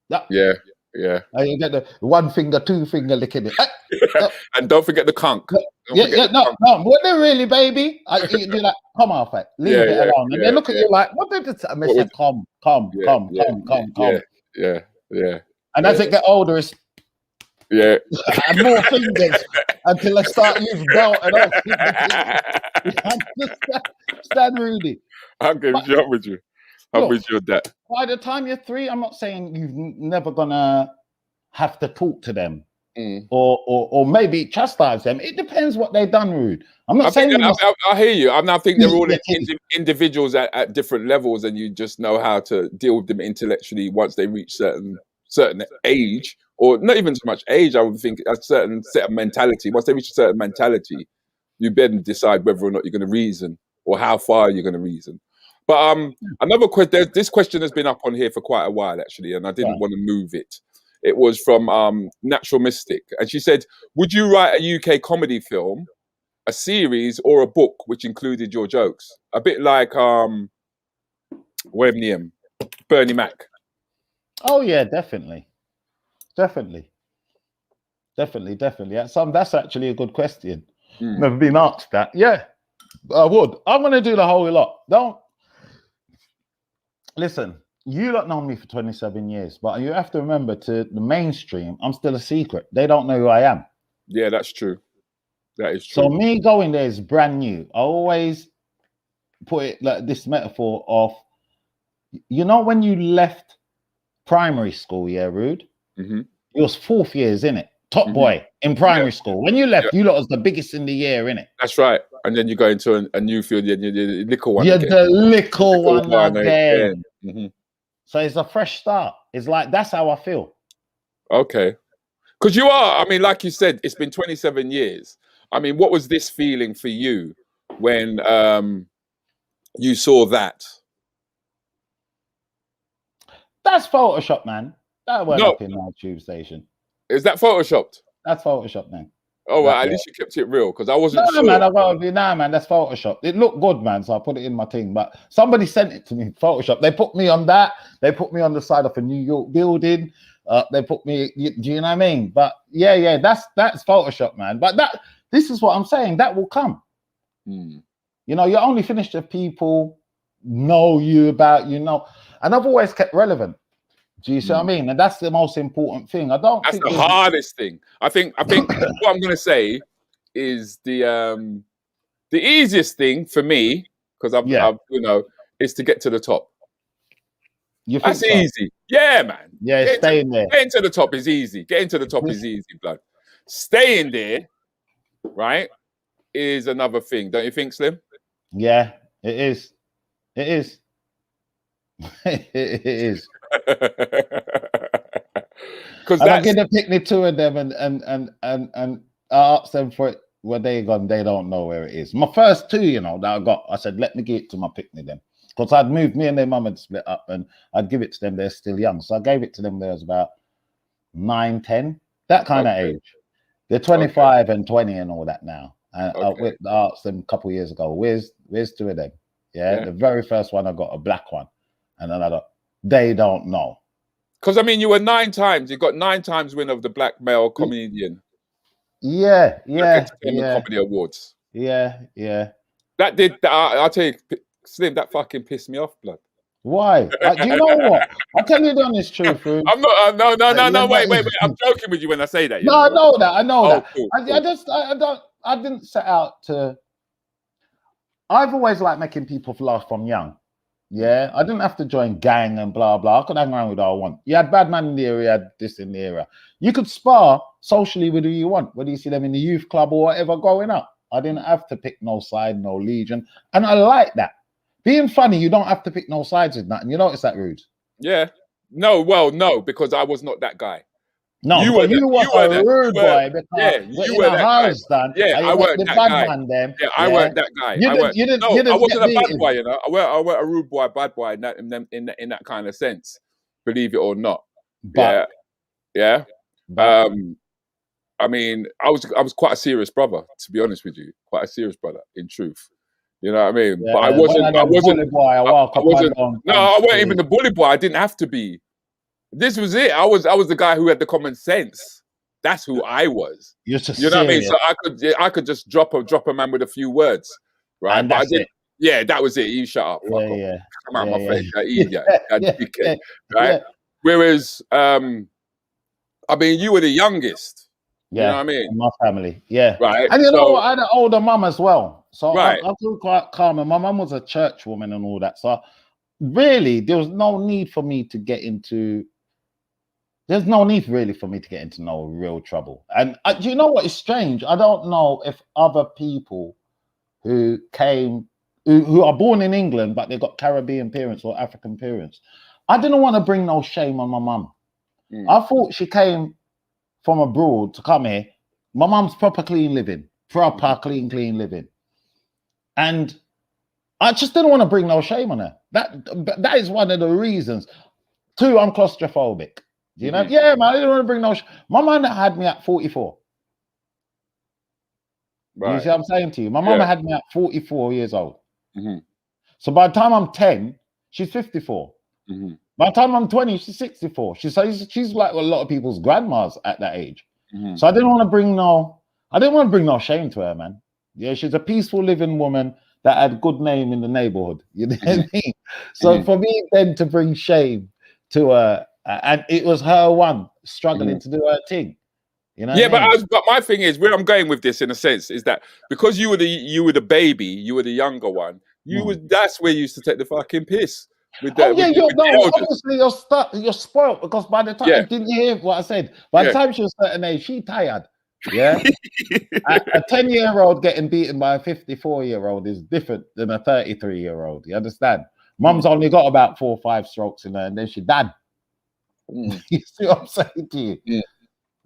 You get the 1 finger, 2 finger licking it. And don't forget the conch. No. What they really, baby? You're like, come off it. Leave it alone. And they look at you like, what did it say? And they say, come. Yeah. And as it get older, it's Yeah. and more fingers until I start using belt and all. You understand, Rudi? I'm with you. I'm Look, with you on that. by the time you're 3, I'm not saying you're never gonna have to talk to them or maybe chastise them. It depends what they've done, Rude. I'm not saying I hear you. I think they're all Yeah, individuals at different levels, and you just know how to deal with them intellectually once they reach certain age, or not even so much age. I would think a certain set of mentality. Once they reach a certain mentality, you then decide whether or not you're going to reason or how far you're going to reason. But another question. This question has been up on here for quite a while actually, and I didn't want to move it. It was from Natural Mystic, and she said, "Would you write a UK comedy film, a series, or a book which included your jokes? A bit like Bernie Mac." Oh yeah, definitely. That's actually a good question. Never been asked that. Yeah, I would. I'm gonna do the whole lot. Don't listen. You lot known me for 27 years, but you have to remember, to the mainstream, I'm still a secret. They don't know who I am. Yeah, that's true. That is true. So me going there is brand new. I always put it like this metaphor of, you know, when you left primary school, yeah, Rude? It was 4th years, innit? Top boy in primary school. When you left, you lot was the biggest in the year, innit? That's right. And then you go into a new field, you're the little one. You're again. the little one again. Mm-hmm. So it's a fresh start. It's like, that's how I feel. Okay. Because you are, I mean, like you said, it's been 27 years. I mean, what was this feeling for you when you saw that? That's Photoshop, man. That went up in our tube station. Is that Photoshopped? That's Photoshop, man. Oh, well, at least you kept it real, because I wasn't sure. Man, man, that's Photoshop. It looked good, man, so I put it in my thing. But somebody sent it to me, Photoshop. They put me on that. They put me on the side of a New York building. They put me. Do you know what I mean? But yeah, that's Photoshop, man. But this is what I'm saying. That will come. You know, you're only finished if people know you about, you know. And I've always kept relevant. Do you see what I mean? And that's the most important thing. That's the hardest thing. I think what I'm going to say is the easiest thing for me, because I've you know, is to get to the top. That's easy. Yeah, man. Yeah, staying there. Getting to the top is easy. Getting to the top is easy, blood. Staying there, right, is another thing. Don't you think, Slim? Yeah, it is. It is. It is. Because I get a picnic two of them and I asked them for it where they gone. They don't know where it is. My first 2, you know, that I got, I said, let me give it to my picnic then, because I'd moved, me and their mum had split up, and I'd give it to them. They're still young, so I gave it to them. There was about 9, 10, that kind of age. They're 25 and 20 and all that now. And I asked them a couple of years ago, where's 2 of them? Yeah, the very first one I got, a black one, and another. They don't know. Because I mean, you were 9 times. You got 9 times win of the Black Male Comedian. Yeah. Comedy Awards. Yeah. That did. I'll tell you, Slim. That fucking pissed me off, blood. Why? Do you know what? I'll tell you the honest truth, Rude. I'm not. No. Wait. I'm joking with you when I say that. No, I know that. I know that. Cool. I didn't set out to. I've always liked making people laugh from young. Yeah, I didn't have to join gang and blah blah. I could hang around with who I want. You had bad man in the area, you had this in the area. You could spar socially with who you want, whether you see them in the youth club or whatever growing up. I didn't have to pick no side, no legion, and I like that. Being funny, you don't have to pick no sides with nothing. You notice that, Rude? Yeah. No, well, no, because I was not that guy. No, you were a rude boy. Yeah, you were that guy. Yeah, I weren't that guy. Yeah, I weren't that guy. I wasn't a bad boy, you know. I weren't a rude boy, bad boy in that kind of sense. Believe it or not. But, yeah. I mean, I was quite a serious brother, to be honest with you. Quite a serious brother, in truth. You know what I mean? Yeah, but I wasn't. No, I wasn't even the bully boy. I didn't have to be. This was it. I was the guy who had the common sense. That's who I was. You know what I mean? So I could just drop a man with a few words, right? And that's it. Yeah, that was it. You shut up. Fuck off. Come out my face, that idiot, that dickhead, right? Whereas I mean, you were the youngest. Yeah, You know what I mean? in my family. Yeah. Right. And you know So, what? I had an older mum as well. So right. I feel quite calm. And my mum was a church woman and all that. So really, there was no need for me to get into. There's no need really for me to get into no real trouble. And do you know what is strange? I don't know if other people who came, who are born in England, but they got Caribbean parents or African parents. I didn't want to bring no shame on my mum. I thought she came from abroad to come here. My mum's proper clean living, proper clean living. And I just didn't want to bring no shame on her. That is one of the reasons. Two, I'm claustrophobic. You know, yeah, man, I didn't want to bring no. My mum had me at 44. Right. You see what I'm saying to you? My mum had me at 44 years old. So by the time I'm 10, she's 54. By the time I'm 20, she's 64. She's like a lot of people's grandmas at that age. So I didn't want to bring no shame to her, man. Yeah, she's a peaceful living woman that had a good name in the neighborhood. You know what I mean? So for me then to bring shame to her, and it was her one struggling to do her thing. You know? Yeah, but my thing is, where I'm going with this, in a sense, is that because you were the baby, you were the younger one. That's where you used to take the fucking piss. Obviously you're spoiled, because by the time didn't you hear what I said? By the time she was a certain age, she tired. Yeah, a 10-year-old getting beaten by a 54-year-old is different than a 33-year-old. You understand? Mum's only got about 4 or 5 strokes in her, and then she died. You see what I'm saying to you?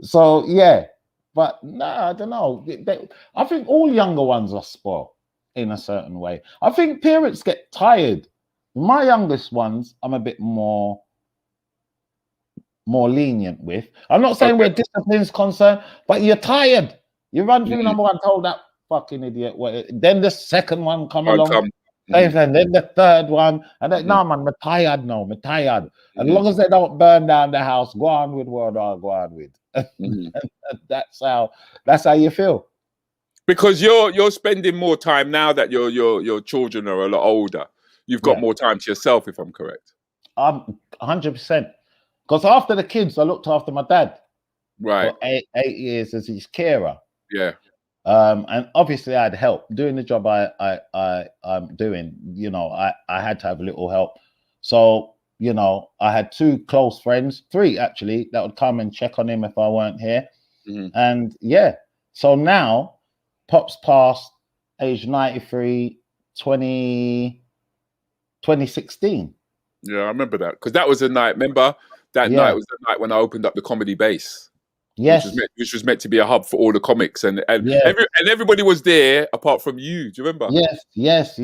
So yeah, but I don't know. I think all younger ones are spoiled in a certain way. I think parents get tired. My youngest ones, I'm a bit more lenient with. I'm not saying where discipline's concerned, but you're tired. You run through number one, told that fucking idiot. Then the second one come along. And then the third one, and then no man, I'm tired now. I'm tired. As long as they don't burn down the house, go on with what I'll go on with. That's how you feel. Because you're spending more time now that your children are a lot older. You've got more time to yourself, if I'm correct. 100%. Because after the kids, I looked after my dad. Right. For 8 years as his carer. Yeah. And obviously I had help doing the job I'm doing. You know, I had to have a little help. So, you know, I had 2 close friends, 3 actually, that would come and check on him if I weren't here. And yeah, so now Pop's passed age 93, 2016. Yeah, I remember that, because that was the night. Remember that night was the night when I opened up the comedy base. Yes, which was meant to be a hub for all the comics, and everybody was there apart from you. Do you remember? Yes.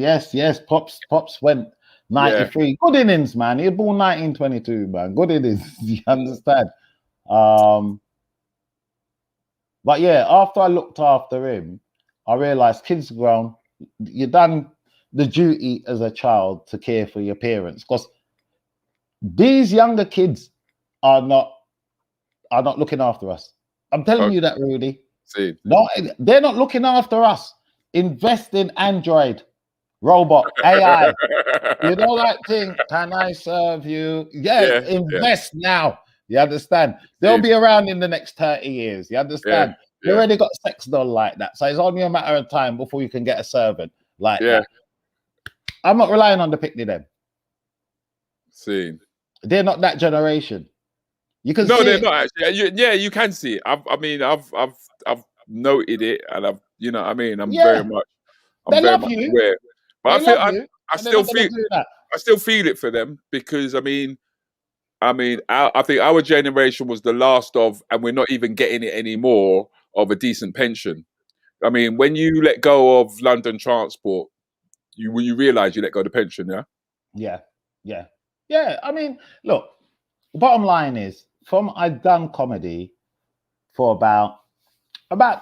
Pops went 93. Yeah. Good innings, man. He was born 1922, man. Good innings. You understand? But yeah, after I looked after him, I realized kids are grown. You done the duty as a child to care for your parents, because these younger kids are not looking after us. I'm telling you that, Rudi. No, they're not looking after us. Invest in Android, robot, AI. You know that thing? Can I serve you? Invest now. You understand? They'll be around in the next 30 years. You understand? You already got sex doll like that. So it's only a matter of time before you can get a servant like that. I'm not relying on the picnic then. They're not that generation. You can see they're not actually. You can see it. I've noted it, and I've, you know what I mean, I'm very much aware. But I still feel it for them, because I think our generation was the last of, and we're not even getting it anymore, of a decent pension. I mean, when you let go of London Transport, you realise you let go of the pension, yeah. I mean, look, bottom line is, I'd done comedy for about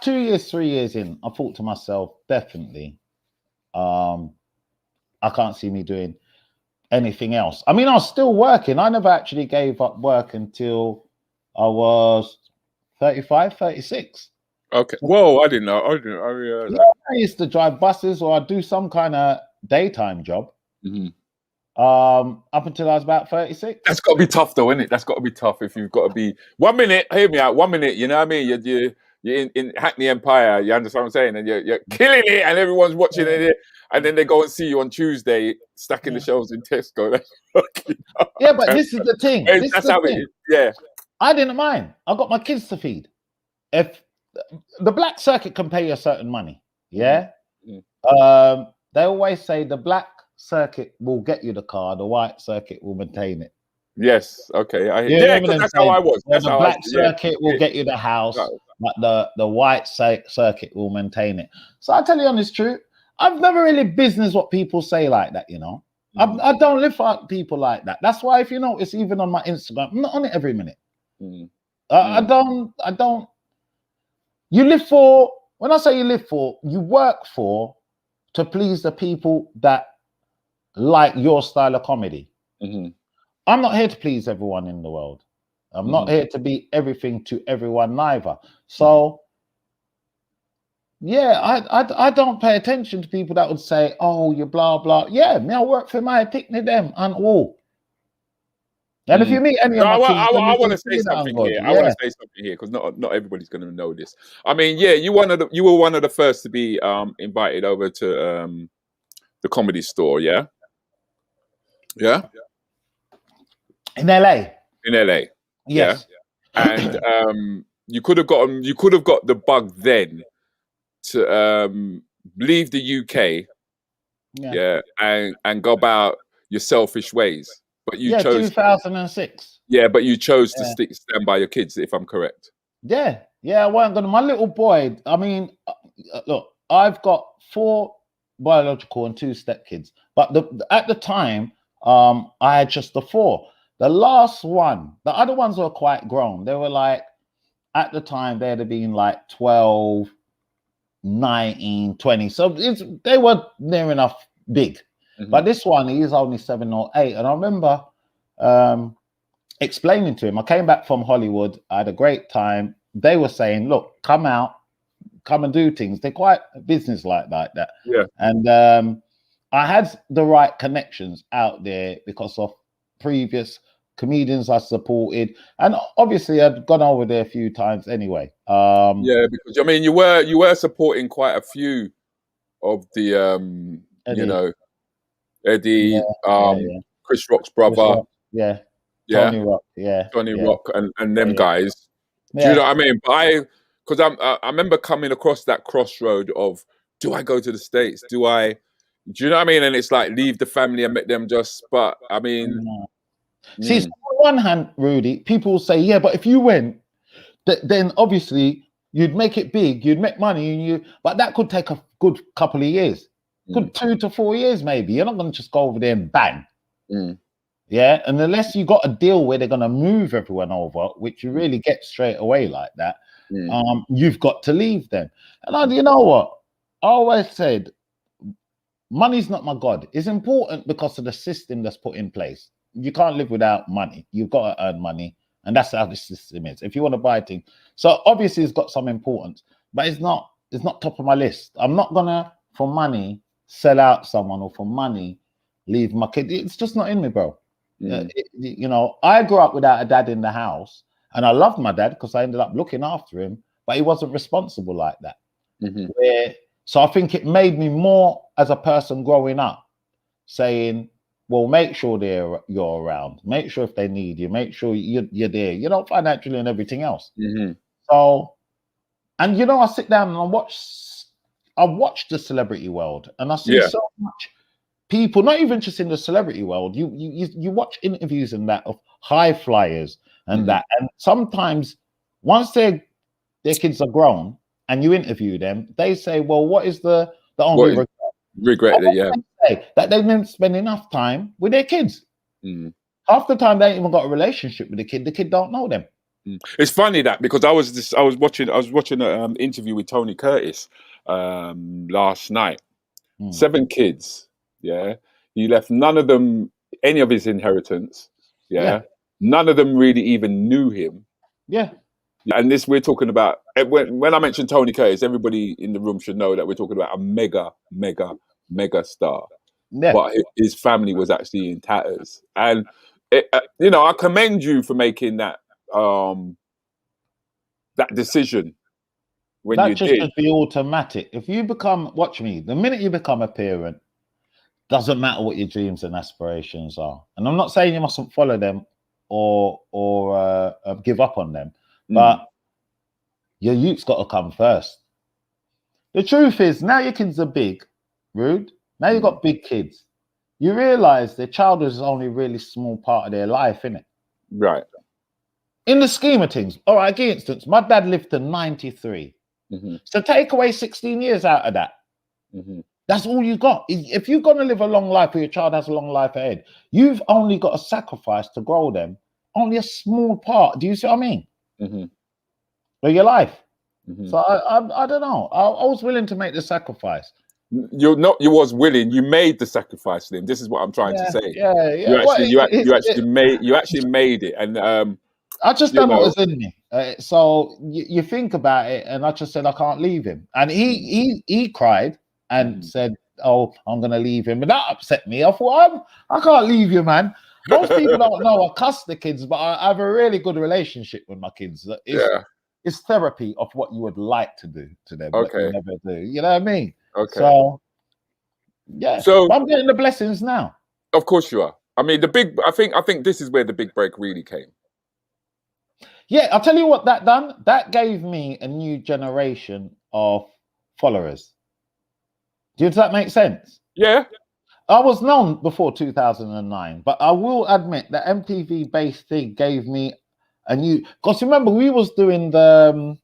2 years, 3 years in, I thought to myself, definitely, I can't see me doing anything else. I mean, I was still working. I never actually gave up work until I was 35, 36. Okay. Whoa, I didn't know. I realized that. I used to drive buses, or I'd do some kind of daytime job. Up until I was about 36. That's got to be tough, though, isn't it? That's got to be tough if you've got to be 1 minute. Hear me out. 1 minute. You know what I mean? You're in Hackney Empire. You understand what I'm saying? And you're killing it, and everyone's watching it. And then they go and see you on Tuesday, stacking the shelves in Tesco. That's fucking hard. Yeah, but this is the thing. That's how it is. Yeah. I didn't mind. I got my kids to feed. If the black circuit can pay you a certain money, yeah. They always say the black circuit will get you the car, the white circuit will maintain it. Yes. Okay. Because that's how I was. That's the how black circuit will get you the house, but the white circuit will maintain it. So I tell you honest truth, I've never really business what people say like that. You know, I don't live for people like that. That's why if you notice, even on my Instagram, I'm not on it every minute. I don't. You live for. When I say you live for, you work for to please the people that like your style of comedy. I'm not here to please everyone in the world. I'm not here to be everything to everyone neither. So yeah, I don't pay attention to people that would say, oh, you blah blah. Yeah, me, I work for my picnic them and all. And if you meet any of my kids, I want to say something here. I want to say something here because not everybody's going to know this. I mean, yeah, you were one of the first to be invited over to the Comedy Store. Yeah. In LA. Yeah. Yes. And you could have got the bug then to leave the UK. Yeah. And go about your selfish ways. But you chose 2006. Yeah, but you chose to stand by your kids, if I'm correct. Yeah, I wasn't gonna. My little boy. I mean, look, I've got 4 biological and 2 stepkids, but at the time, I had just the 4. The last one, the other ones were quite grown. They were like, at the time, they'd have been like 12, 19, 20. So they were near enough big. But this one, he is only 7 or 8. And I remember explaining to him, I came back from Hollywood, I had a great time. They were saying, look, come out, come and do things. They're quite business like that. Yeah. And I had the right connections out there because of previous comedians I supported. And obviously I'd gone over there a few times anyway. Yeah, because I mean, you were supporting quite a few of the, you know, Eddie, Chris Rock's brother, Tony Rock, Johnny Rock, and them guys. Do you know what I mean? But because I remember coming across that crossroad of, do I go to the States? Do you know what I mean? And it's like, leave the family and make them just. But I mean, see, so on one hand, Rudi, people will say, yeah, but if you went, then obviously you'd make it big, you'd make money, but that could take a good couple of years. Good 2 to 4 years, maybe. You're not going to just go over there and bang. Yeah, and unless you got a deal where they're going to move everyone over, which you really get straight away like that, you've got to leave them. And you know what? I always said, money's not my God. It's important because of the system that's put in place. You can't live without money. You've got to earn money, and that's how the system is. If you want to buy things, so obviously it's got some importance, but it's not top of my list. I'm not gonna, for money, sell out someone, or for money leave my kid. It's just not in me, bro. You know, I grew up without a dad in the house, and I loved my dad because I ended up looking after him, but he wasn't responsible like that. So I think it made me more as a person growing up, saying, well, make sure you're around, make sure if they need you, make sure you're there, you know, financially and everything else. So, and you know, I sit down and I watch the celebrity world, and I see so much people, not even just in the celebrity world. You watch interviews and that of high flyers and that, and sometimes once their kids are grown and you interview them, they say, "Well, what is the only regret?" That they didn't spend enough time with their kids. Half the time they ain't even got a relationship with the kid. The kid don't know them. It's funny that, because I was watching an interview with Tony Curtis last night. 7 kids, he left none of them any of his inheritance, none of them really even knew him, and this, we're talking about, when I mention Tony Curtis, everybody in the room should know that we're talking about a mega star, Yeah. but his family was actually in tatters. And you know, I commend you for making that that decision when That you just did. should be automatic. If you become, watch me, the minute you become a parent, doesn't matter what your dreams and aspirations are. And I'm not saying you mustn't follow them or give up on them, but your youth's got to come first. The truth is, now your kids are big, Rude. Now you've got big kids. You realize their childhood is only a really small part of their life, innit? Right. In the scheme of things, all right, for instance, my dad lived to 93. So take away 16 years out of that. That's all you got. If you're going to live a long life or your child has a long life ahead, you've only got to sacrifice to grow them. Only a small part. Do you see what I mean? Of your life. So I don't know. I was willing to make the sacrifice. You was willing. You made the sacrifice, Slim. This is what I'm trying to say. Yeah. You actually made it, and I just done what was in me. So you think about it, and I just said I can't leave him, and he cried and said, "Oh, I'm gonna leave him," and that upset me. I thought, I can't leave you, man. Most people don't know I cuss the kids, but I have a really good relationship with my kids. It's therapy of what you would like to do to them, but you never do. You know what I mean? Okay. So yeah. So I'm getting the blessings now. Of course you are. I mean, I think this is where the big break really came. Yeah, I'll tell you what that done. That gave me a new generation of followers. Does that make sense? Yeah. I was known before 2009, but I will admit that MTV-based thing gave me a new. Because remember, we was doing the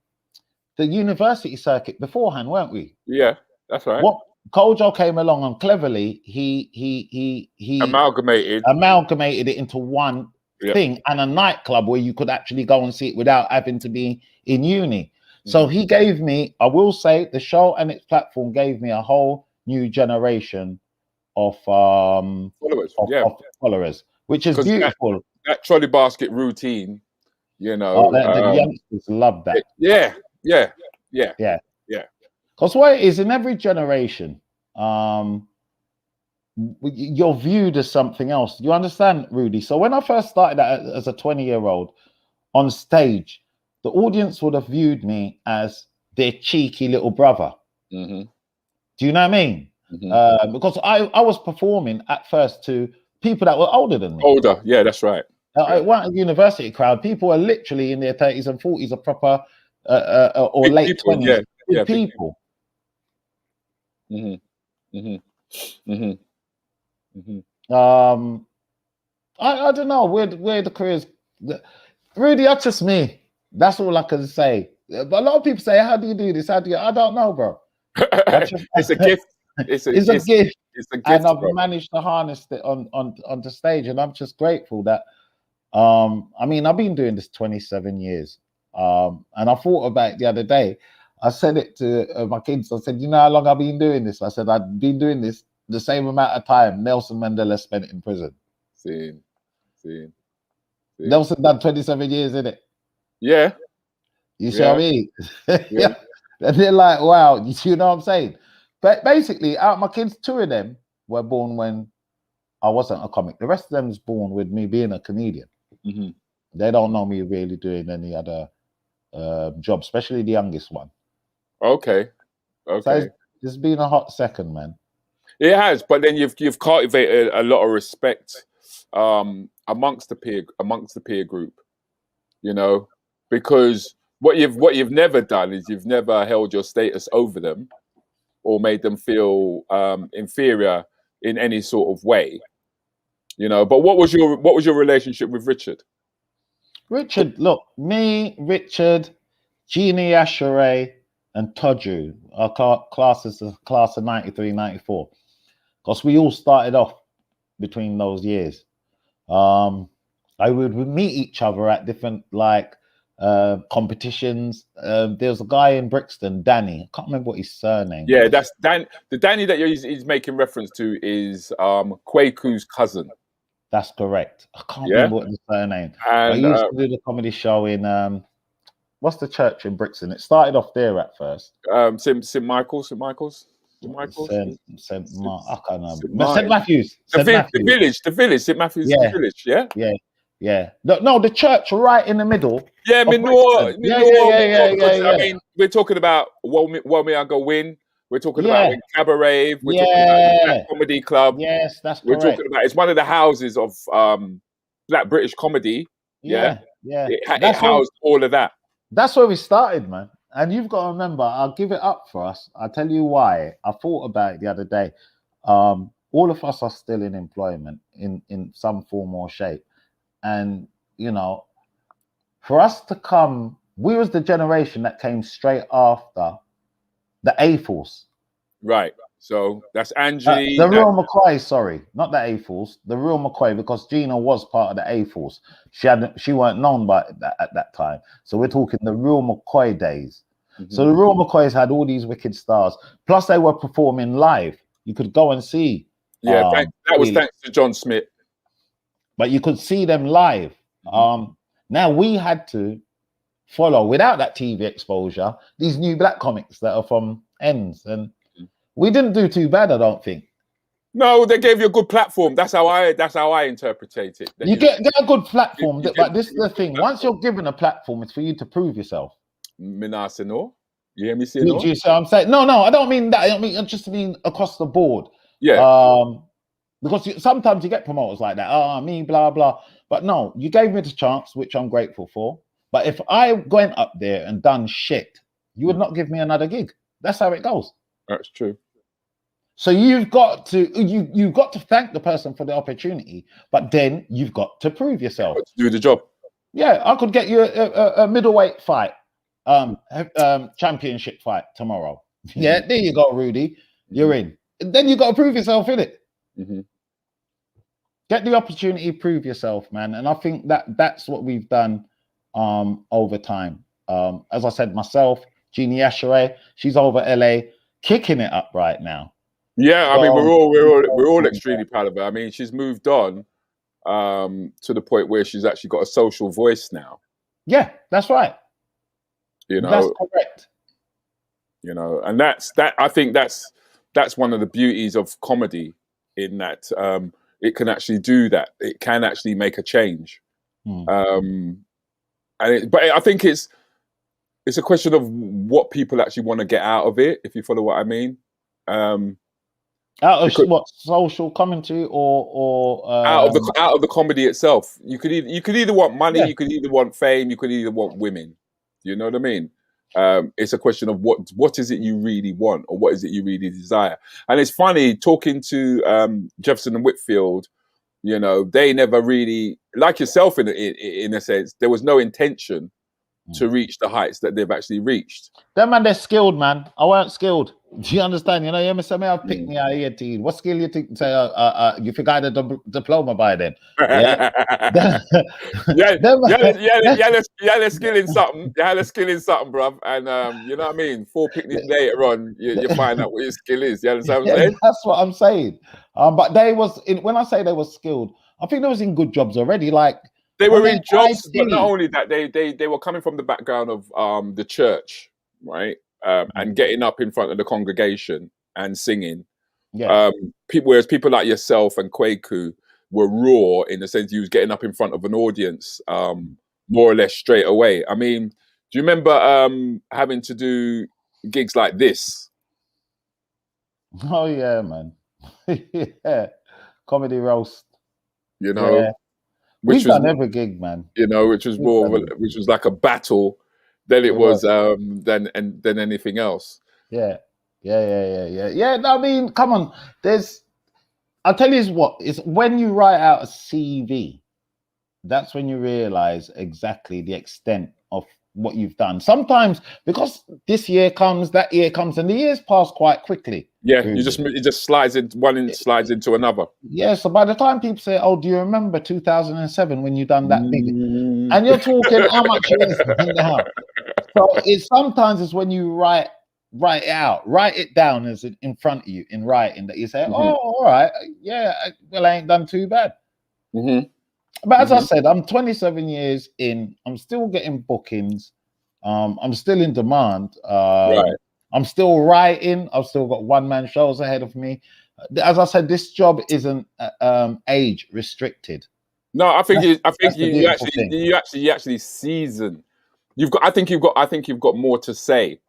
university circuit beforehand, weren't we? Yeah, that's right. What Kojo came along and cleverly he amalgamated it into one thing and a nightclub where you could actually go and see it without having to be in uni. So he gave me, I will say, the show and its platform gave me a whole new generation of followers, which is beautiful. That trolley basket routine, you know, the youngsters love that. Yeah. Because what it is in every generation, you're viewed as something else. You understand, Rudi? So when I first started out as a 20-year-old on stage, the audience would have viewed me as their cheeky little brother. Do you know what I mean? Because I was performing at first to people that were older than me. Older, yeah, that's right. It wasn't a university crowd. People were literally in their 30s and 40s, a proper or big late people, 20s. Big people. I don't know where the careers. Rudi, that's just me. That's all I can say. But a lot of people say, "How do you do this? How do you?" I don't know, bro. It's a gift. It's a gift. It's a gift, and I've managed to harness it on the stage, and I'm just grateful that. I mean, I've been doing this 27 years, and I thought about it the other day. I said it to my kids. I said, "You know how long I've been doing this?" I said, "I've been doing this the same amount of time Nelson Mandela spent in prison." See. Nelson done 27 years, innit? Yeah. You see what I mean? Yeah. And they're like, wow, you know what I'm saying? But basically, out of my kids, 2 of them were born when I wasn't a comic. The rest of them was born with me being a comedian. They don't know me really doing any other job, especially the youngest one. Okay. So it's been a hot second, man. It has, but then you've cultivated a lot of respect amongst the peer group, you know, because what you've never done is you've never held your status over them or made them feel inferior in any sort of way, you know. But what was your relationship with Richard? Richard, look, me, Richard, Jeannie Ashere, and Toju are class of 93, 94. Because we all started off between those years. I would meet each other at different competitions. There was a guy in Brixton, Danny. I can't remember what his surname was. Yeah, that's Dan. The Danny that he's making reference to is Kwaku's cousin. That's correct. I can't remember what his surname. And I used to do the comedy show in what's the church in Brixton? It started off there at first. St. Michael's. Michael? St. Mark. I can't know. St. St. Matthews. The St. Matthews. village. St. Matthews, Yeah. the village. Yeah. Yeah. No, the church right in the middle. Yeah, of Minor. Brixton. Yeah. I mean, we're talking about Womiaga Win. We're talking Yeah. about Cabaret. We're talking about the Black Comedy Club. Yes, that's We're correct. talking about, it's one of the houses of Black British comedy. Yeah. It housed all of that. That's where we started, man. And you've got to remember, I'll give it up for us. I'll tell you why. I thought about it the other day. All of us are still in employment in some form or shape. And, you know, for us to come, we was the generation that came straight after the A-Force. Right. So that's Angie. The real McCoy, sorry, not the A-Force, the real McCoy, because Gina was part of the A-Force. She weren't known by that at that time. So we're talking the real McCoy days. Mm-hmm. So the real McCoys had all these wicked stars. Plus they were performing live. You could go and see. Yeah, that was thanks to John Smith. But you could see them live. Now we had to follow, without that TV exposure, these new black comics that are from ends, and we didn't do too bad, I don't think. No, they gave you a good platform. That's how I interpretate it. You get a good platform, but this is the thing. Once you're given a platform, it's for you to prove yourself. Minasino, you hear me say no? So I'm saying no, I don't mean that. I just mean across the board. Yeah. Because sometimes you get promoters like that. Me, blah blah. But no, you gave me the chance, which I'm grateful for. But if I went up there and done shit, you would not give me another gig. That's how it goes. That's true. So you've got to thank the person for the opportunity, but then you've got to prove yourself. To do the job. Yeah, I could get you a middleweight fight, championship fight tomorrow. Yeah, there you go, Rudi. You're in. Then you got to prove yourself, innit? Mm-hmm. Get the opportunity, prove yourself, man. And I think that's what we've done over time. As I said, myself, Jeannie Asheray, she's over LA, kicking it up right now. Yeah, I mean, we're all extremely proud of her. I mean, she's moved on to the point where she's actually got a social voice now. Yeah, that's right. You know, that's correct. You know, and that's I think that's one of the beauties of comedy, in that it can actually do that. It can actually make a change. But I think it's a question of what people actually want to get out of it, if you follow what I mean. Out of what, social commentary or out of the comedy itself. You could either want money, you could either want fame, you could either want women. You know what I mean? It's a question of what is it you really want, or what is it you really desire. And it's funny talking to Jefferson and Whitfield. You know, they never really, like yourself in a sense, there was no intention to reach the heights that they've actually reached. Them man, they're skilled, man. I weren't skilled. Do you understand? You know, you say, I'll pick me out here to you. What skill you think? Say, you think I had a diploma by then? Yeah, you had a skill in something. You had a skill in something, bruv. And you know what I mean? 4 picnics later on, you find out what your skill is. You understand what I'm saying? That's what I'm saying. But when I say they were skilled, I think they was in good jobs already. Like, they were in jobs, but not only that, they were coming from the background of the church, right? And getting up in front of the congregation and singing. Yeah. Whereas people like yourself and Kwaku were raw in the sense you was getting up in front of an audience more or less straight away. I mean, do you remember having to do gigs like this? Oh yeah, man. Yeah. Comedy roast. You know. Yeah. We've done every gig, man. You know, which was which was like a battle than it was than anything else. Yeah. I mean, come on. I'll tell you what, it's when you write out a CV, that's when you realize exactly the extent of what you've done. Sometimes because this year comes, that year comes, and the years pass quite quickly. Yeah, it just slides into another. Yeah, so by the time people say, "Oh, do you remember 2007 when you done that big?" and you're talking how much it is in the house. So it's when you write it out, write it down as in front of you in writing, that you say, "Oh, all right, yeah, well, I ain't done too bad." But as I said, I'm 27 years in. I'm still getting bookings. I'm still in demand. Right. I'm still writing. I've still got one-man shows ahead of me. As I said, this job isn't age restricted. No, I think you thing. actually season. I think you've got more to say.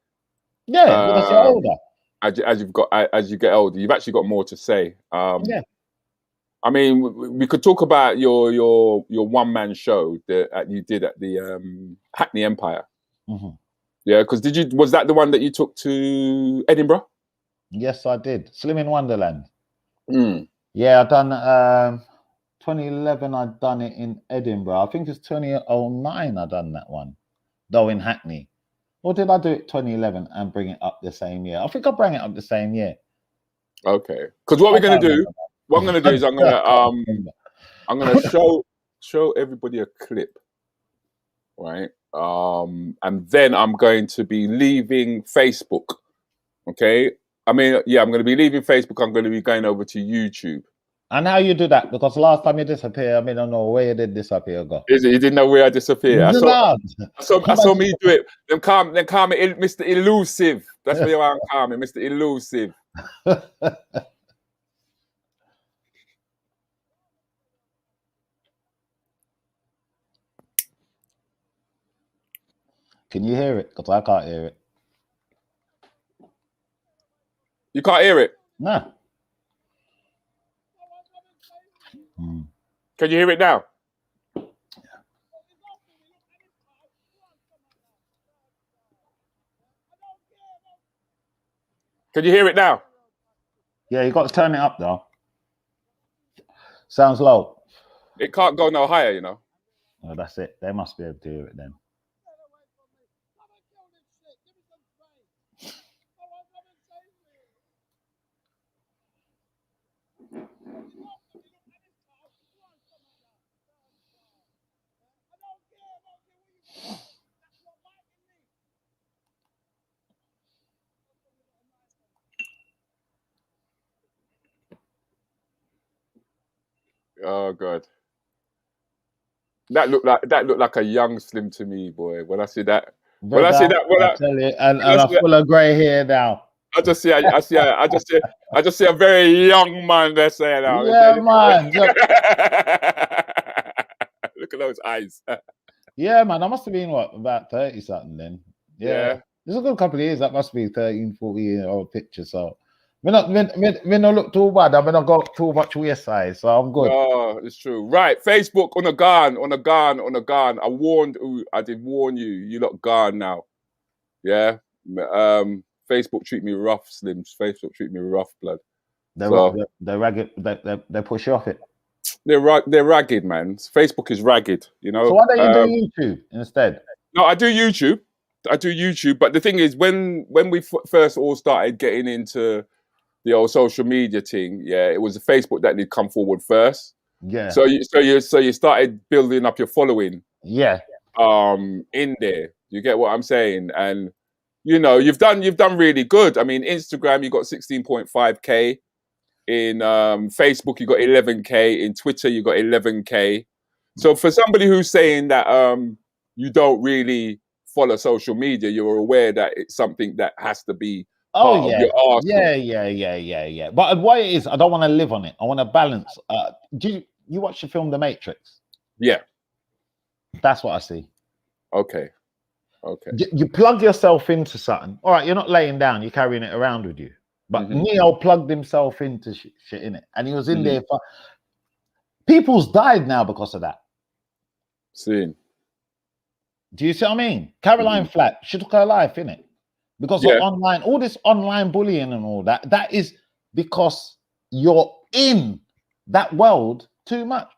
Yeah, because you're older. As you get older, you've actually got more to say. Yeah. I mean, we could talk about your one-man show that you did at the Hackney Empire. Mm-hmm. Yeah, because was that the one that you took to Edinburgh? Yes, I did. Slim in Wonderland. Mm. Yeah, I done 2011. I done it in Edinburgh. I think it's 2009. I done that one, though in Hackney. Or did I do it 2011 and bring it up the same year? I think I bring it up the same year. Okay, because what I'm gonna do is I'm gonna show everybody a clip, right? And then I'm going to be leaving Facebook. Okay, I mean, yeah, I'm going to be leaving Facebook. I'm going to be going over to YouTube. And how you do that? Because last time you disappeared, I mean, I don't know where you did disappear. Go. Is it? You didn't know where I disappeared? I saw me do it. Then call me Mr. Elusive. That's what I'm calling Mr. Elusive. Can you hear it? Because I can't hear it. You can't hear it? No. Can you hear it now? Can you hear it now? Yeah, you got to turn it up though. Sounds low. It can't go no higher, you know. Oh, that's it. They must be able to hear it then. Oh God. That looked like a young Slim to me, boy. When I see that, I tell you, and I'm full of grey hair now. I just see a very young man there saying that. Yeah, man. Look at those eyes. Yeah, man. I must have been about 30 something then. Yeah. There's a good couple of years. That must be 13, 14-year-old picture. So we not look too bad. I mean, I got too much waist size, so I'm good. Oh, it's true. Right, Facebook on a gun. I did warn you. You lot gone now. Yeah. Facebook treat me rough, Slims. Facebook treat me rough, blood. They're ragged. They push you off it. They're ragged, man. Facebook is ragged, you know. So why don't you do YouTube instead? No, I do YouTube. But the thing is, when we first all started getting into the old social media thing, yeah, it was Facebook that did come forward first. Yeah. So you started building up your following. Yeah. In there, you get what I'm saying, and you know you've done really good. I mean, Instagram you got 16.5k, in Facebook you got 11k, in Twitter you got 11k. So for somebody who's saying that you don't really follow social media, you're aware that it's something that has to be part of your arsenal. Yeah. But what it is, I don't want to live on it. I want to balance. Do you watch the film The Matrix? Yeah. That's what I see. Okay. You plug yourself into something. All right, you're not laying down, you're carrying it around with you. But Neo plugged himself into shit in it, and he was in there for. People's died now because of that. Seeing. Do you see what I mean? Caroline Flack, she took her life in it because of online, all this online bullying and all that. That is because you're in that world too much.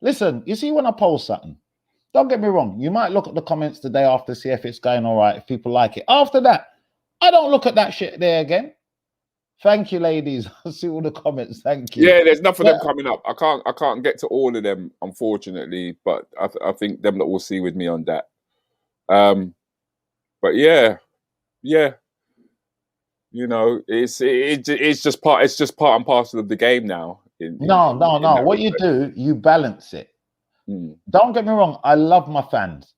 Listen, you see when I post something, don't get me wrong. You might look at the comments the day after, see if it's going all right, if people like it. After that, I don't look at that shit there again. Thank you, ladies. I see all the comments. Thank you. Yeah, there's enough of them coming up. I can't get to all of them, unfortunately, but I think them that will see with me on that. But yeah, you know, it's just part and parcel of the game now. No. What you do, you balance it. Don't get me wrong. I love my fans,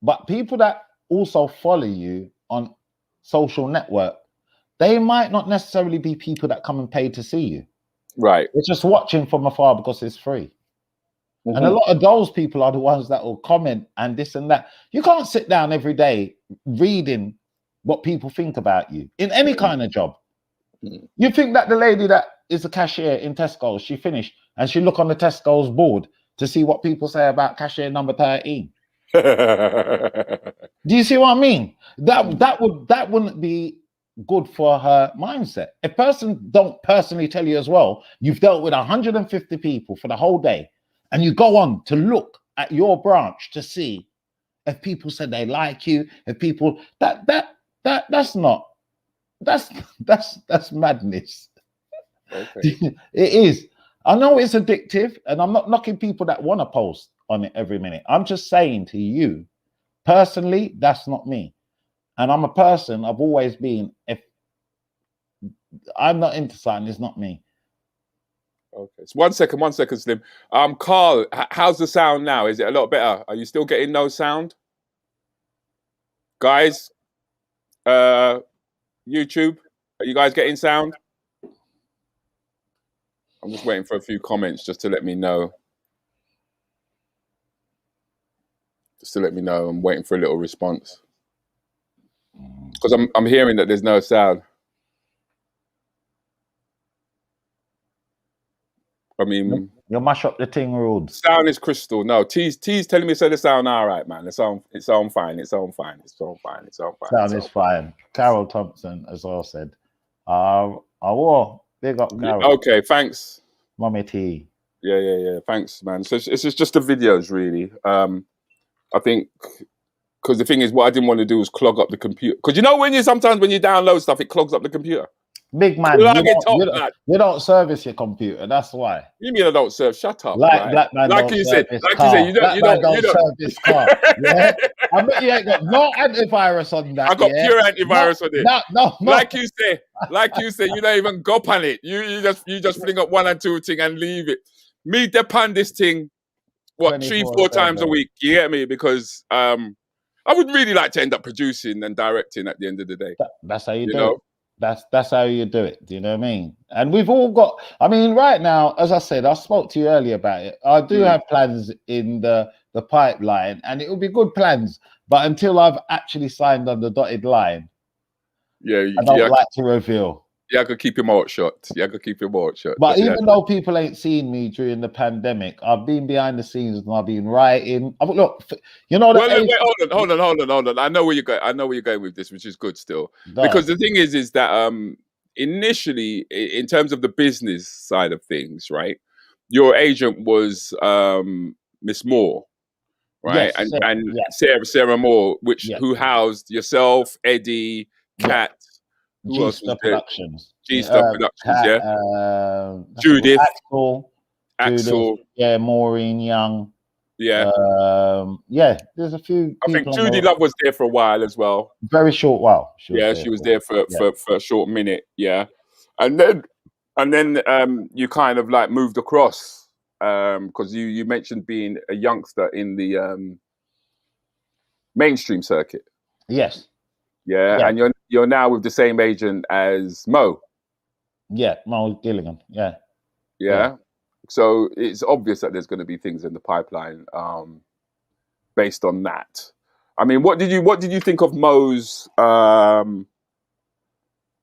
but people that also follow you on social network, they might not necessarily be people that come and pay to see you. Right. They're just watching from afar because it's free. Mm-hmm. And a lot of those people are the ones that will comment and this and that. You can't sit down every day reading what people think about you in any kind of job. Mm-hmm. You think that the lady that is a cashier in Tesco's, she finished and she look on the Tesco's board to see what people say about cashier number 13. Do you see what I mean? That wouldn't be good for her mindset. A person don't personally tell you as well, you've dealt with 150 people for the whole day, and you go on to look at your branch to see if people said they like you, if people that's madness. Okay. It is. I know it's addictive, and I'm not knocking people that want to post on it every minute. I'm just saying to you, personally, that's not me. And I'm a person, I've always been, if I'm not into something, it's not me. Okay. So one second, Slim. Carl, how's the sound now? Is it a lot better? Are you still getting no sound? Guys, YouTube, are you guys getting sound? I'm just waiting for a few comments just to let me know. I'm waiting for a little response. Because I'm hearing that there's no sound. I mean, you'll mash up the thing, Rudi. Sound is crystal. No, T's telling me so the sound all right, man. It's on fine. Sound is fine. Carol Thompson as well said. Big up Carol. Okay, thanks. Mommy T. Yeah. Thanks, man. So it's just the videos, really. I think. Because the thing is, what I didn't want to do was clog up the computer. Because sometimes when you download stuff, it clogs up the computer. Big man, you don't service your computer. That's why. You mean I don't serve? Shut up. Like black man, like you said, you don't serve this car. Yeah? I bet you ain't got no antivirus on that. I got pure antivirus on it. No. Like you say, you don't even go on it. You just fling up one and two thing and leave it. Me depend this thing, 3-4 times a week. You get me? Because I would really like to end up producing and directing at the end of the day. That's how you do it. That's how you do it. Do you know what I mean? And we've all got. I mean, right now, as I said, I spoke to you earlier about it. I do have plans in the pipeline, and it will be good plans. But until I've actually signed on the dotted line, I don't like to reveal. Yeah, I could keep him out shut. But even though people ain't seen me during the pandemic, I've been behind the scenes and I've been writing. Look, you know. Wait, hold on. I know where you're going with this, which is good still. Because the thing is that initially, in terms of the business side of things, right? Your agent was Miss Moore, right? Yes, Sarah Moore, who housed yourself, Eddie, Kat. G-Star Productions. G-Star Productions, Judith. Axel. Yeah, Maureen Young. Yeah. There's a few. I think Judy Love was there for a while as well. Very short while. She was there for a short minute. Yeah. And then you kind of like moved across because you mentioned being a youngster in the mainstream circuit. Yes. Yeah, and you're now with the same agent as Mo. Yeah, Mo Gilligan. Yeah. So it's obvious that there's going to be things in the pipeline based on that. I mean, what did you think of Mo's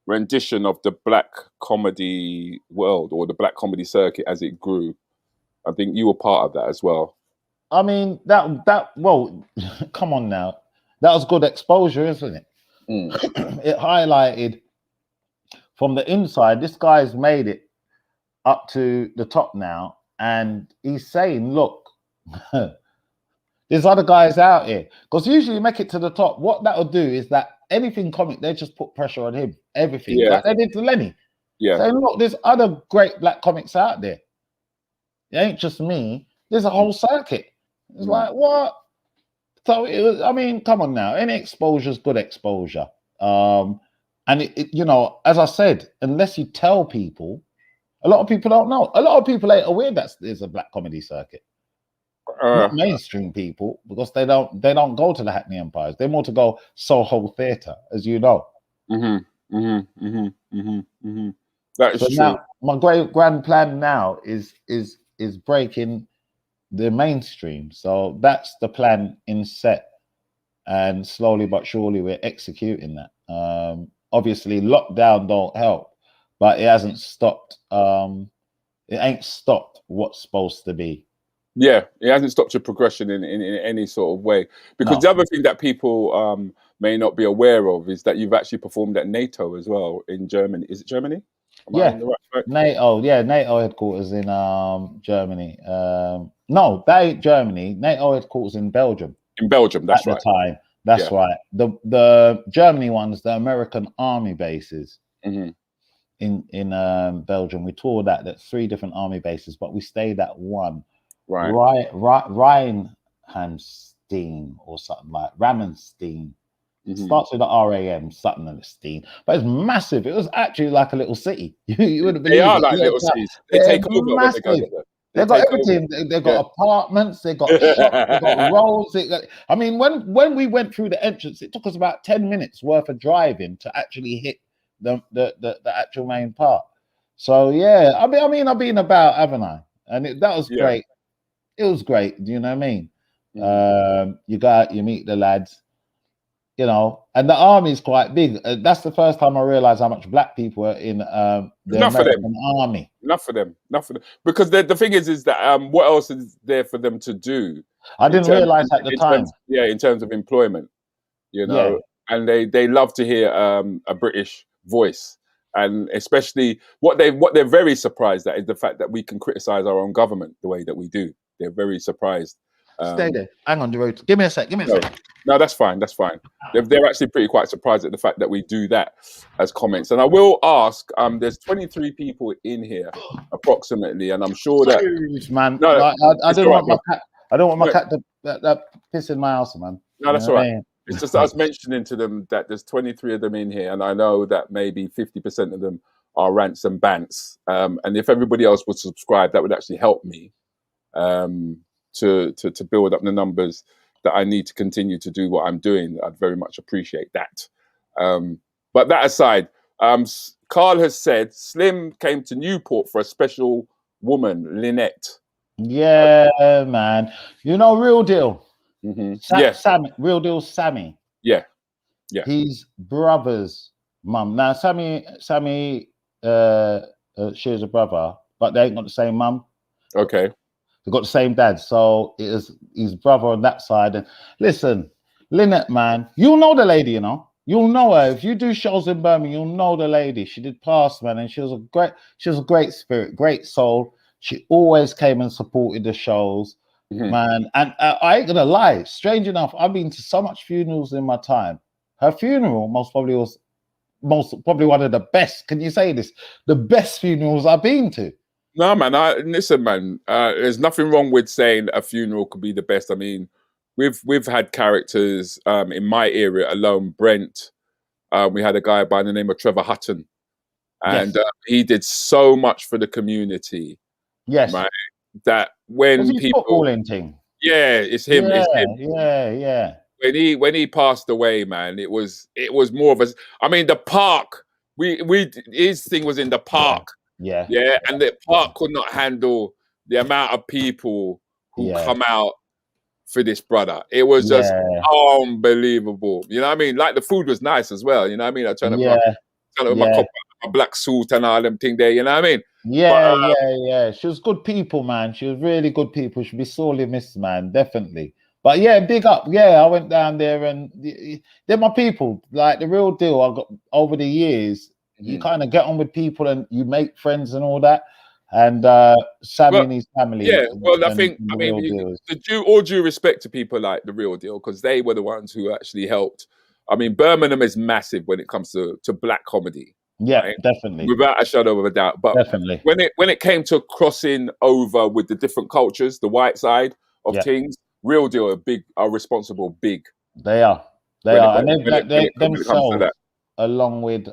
rendition of the black comedy world or the black comedy circuit as it grew? I think you were part of that as well. I mean, well, come on now, that was good exposure, isn't it? It highlighted from the inside, this guy's made it up to the top now, and he's saying, look, there's other guys out here. Because usually you make it to the top, what that'll do is that anything comic, they just put pressure on him, everything. Like they did to Lenny. Saying, look, there's other great black comics out there. It ain't just me. There's a whole circuit. It's like, what? So it was, I mean, come on now. Any exposure is good exposure. And as I said, unless you tell people, a lot of people don't know. A lot of people ain't aware that there's a black comedy circuit. Not mainstream people, because they don't go to the Hackney Empires. They're more to go Soho Theatre, as you know. Mm-hmm, mm-hmm, mm-hmm, mm-hmm. That is So true. now my grand plan now is breaking the mainstream. So that's the plan in set, and slowly but surely we're executing that. Obviously lockdown don't help, but it hasn't stopped. It ain't stopped what's supposed to be. Yeah, it hasn't stopped your progression in any sort of way. Because No. the other thing that people may not be aware of is that you've actually performed at NATO as well in Germany. Is it Germany? Am I Yeah, in the right track? NATO headquarters in Germany. No, that ain't Germany. NATO headquarters in Belgium. In Belgium, that's At right. the time. That's Yeah. right. The Germany ones, the American army bases Mm-hmm. in Belgium. We toured that. That's 3 different army bases, but we stayed at one. Right. Rheinhamstein or something like Ramenstein. Mm-hmm. Starts with the RAM, something and Stein, but it's massive. It was actually like a little city. You wouldn't believe They are it. like little cities. They take over when they go there. They've got everything. They've got apartments. They've got shops. They've got roads. I mean, when we went through the entrance, it took us about 10 minutes worth of driving to actually hit the actual main part. So yeah, I mean, I've been about, haven't I? And that was great. It was great. Do you know what I mean? Mm-hmm. You go out, you meet the lads. You know, and the army's quite big. That's the first time I realized how much black people are in the American army. Enough for them. Because the thing is that what else is there for them to do? I didn't realize at the time. In terms of employment, you know, and they love to hear a British voice, and especially what they're very surprised at is the fact that we can criticize our own government the way that we do. They're very surprised. Stay there. Hang on the road. Give me a sec. No, that's fine. They're actually quite surprised at the fact that we do that as comments. And I will ask, there's 23 people in here approximately, and I'm sure that man. No, I don't want my cat. I don't want my cat to piss in my house, man. No, that's all right. It's just I was mentioning to them that there's 23 of them in here, and I know that maybe 50% of them are rants and bants. And if everybody else would subscribe, that would actually help me to build up the numbers that I need to continue to do what I'm doing. I'd very much appreciate that. But that aside, Carl has said Slim came to Newport for a special woman, Lynette. Yeah, man. You know, Real Deal. Mm-hmm. Sammy, Real Deal Sammy. Yeah. His brother's mum. Now, Sammy shares a brother, but they ain't got the same mum. Okay. They've got the same dad, so it is his brother on that side. And listen, Lynette, man, you'll know the lady, you know. You'll know her if you do shows in Birmingham. You'll know the lady. She did pass, man, and she was a great spirit, great soul. She always came and supported the shows, man. And I ain't gonna lie, strange enough, I've been to so much funerals in my time. Her funeral most probably one of the best. Can you say this? The best funerals I've been to. No, man. Listen, man. There's nothing wrong with saying a funeral could be the best. I mean, we've had characters in my area alone. Brent. We had a guy by the name of Trevor Hutton, and he did so much for the community. Yes. Right. That when people footballing thing. Yeah, it's him. Yeah, it's him. Yeah. When he passed away, man, it was more of a. I mean, the park. His thing was in the park. Yeah. And the park could not handle the amount of people who come out for this brother. It was just unbelievable. You know what I mean? Like the food was nice as well. You know what I mean? I turned up my black suit and all them thing there. You know what I mean? Yeah. She was good people, man. She was really good people. She'd be sorely missed, man. Definitely. But yeah, big up. Yeah, I went down there and they're my people. Like the Real Deal. I got over the years. You kind of get on with people and you make friends and all that. And Sammy and his family. Yeah, well, I mean, all due respect to people like the Real Deal, because they were the ones who actually helped. I mean, Birmingham is massive when it comes to black comedy. Yeah, right? Definitely. Without a shadow of a doubt. But definitely. When it came to crossing over with the different cultures, the white side of things, Real Deal are responsible big. They are. And they themselves, along with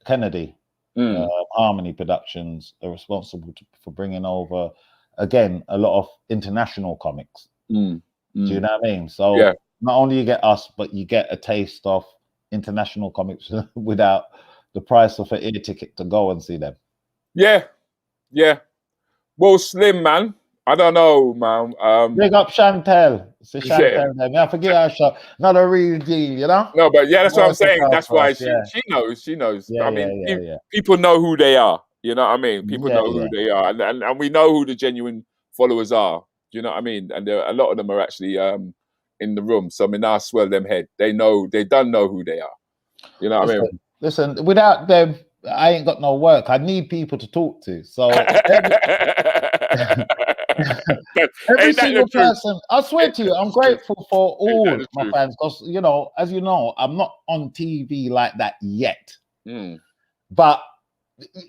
Kennedy, Harmony Productions, are responsible for bringing over, again, a lot of international comics. Do you know what I mean? So not only you get us, but you get a taste of international comics without the price of an air ticket to go and see them. Yeah. Well, Slim, man. I don't know, man. Big up Chantel. It's yeah. Chantel there. I forget our shot. Not a real deal, you know? No, but yeah, that's what I'm saying. Herself That's why first, yeah. she knows. She knows. Yeah, I mean, yeah. people know who they are. You know what I mean? People Yeah, know who they are, and we know who the genuine followers are. You know what I mean? And a lot of them are actually in the room. So I mean, I swell them head. They know. They don't know who they are. You know what I mean? Listen, without them, I ain't got no work. I need people to talk to. So every single person, I swear to you, I'm grateful for all my fans because, you know, as you know, I'm not on TV like that yet. But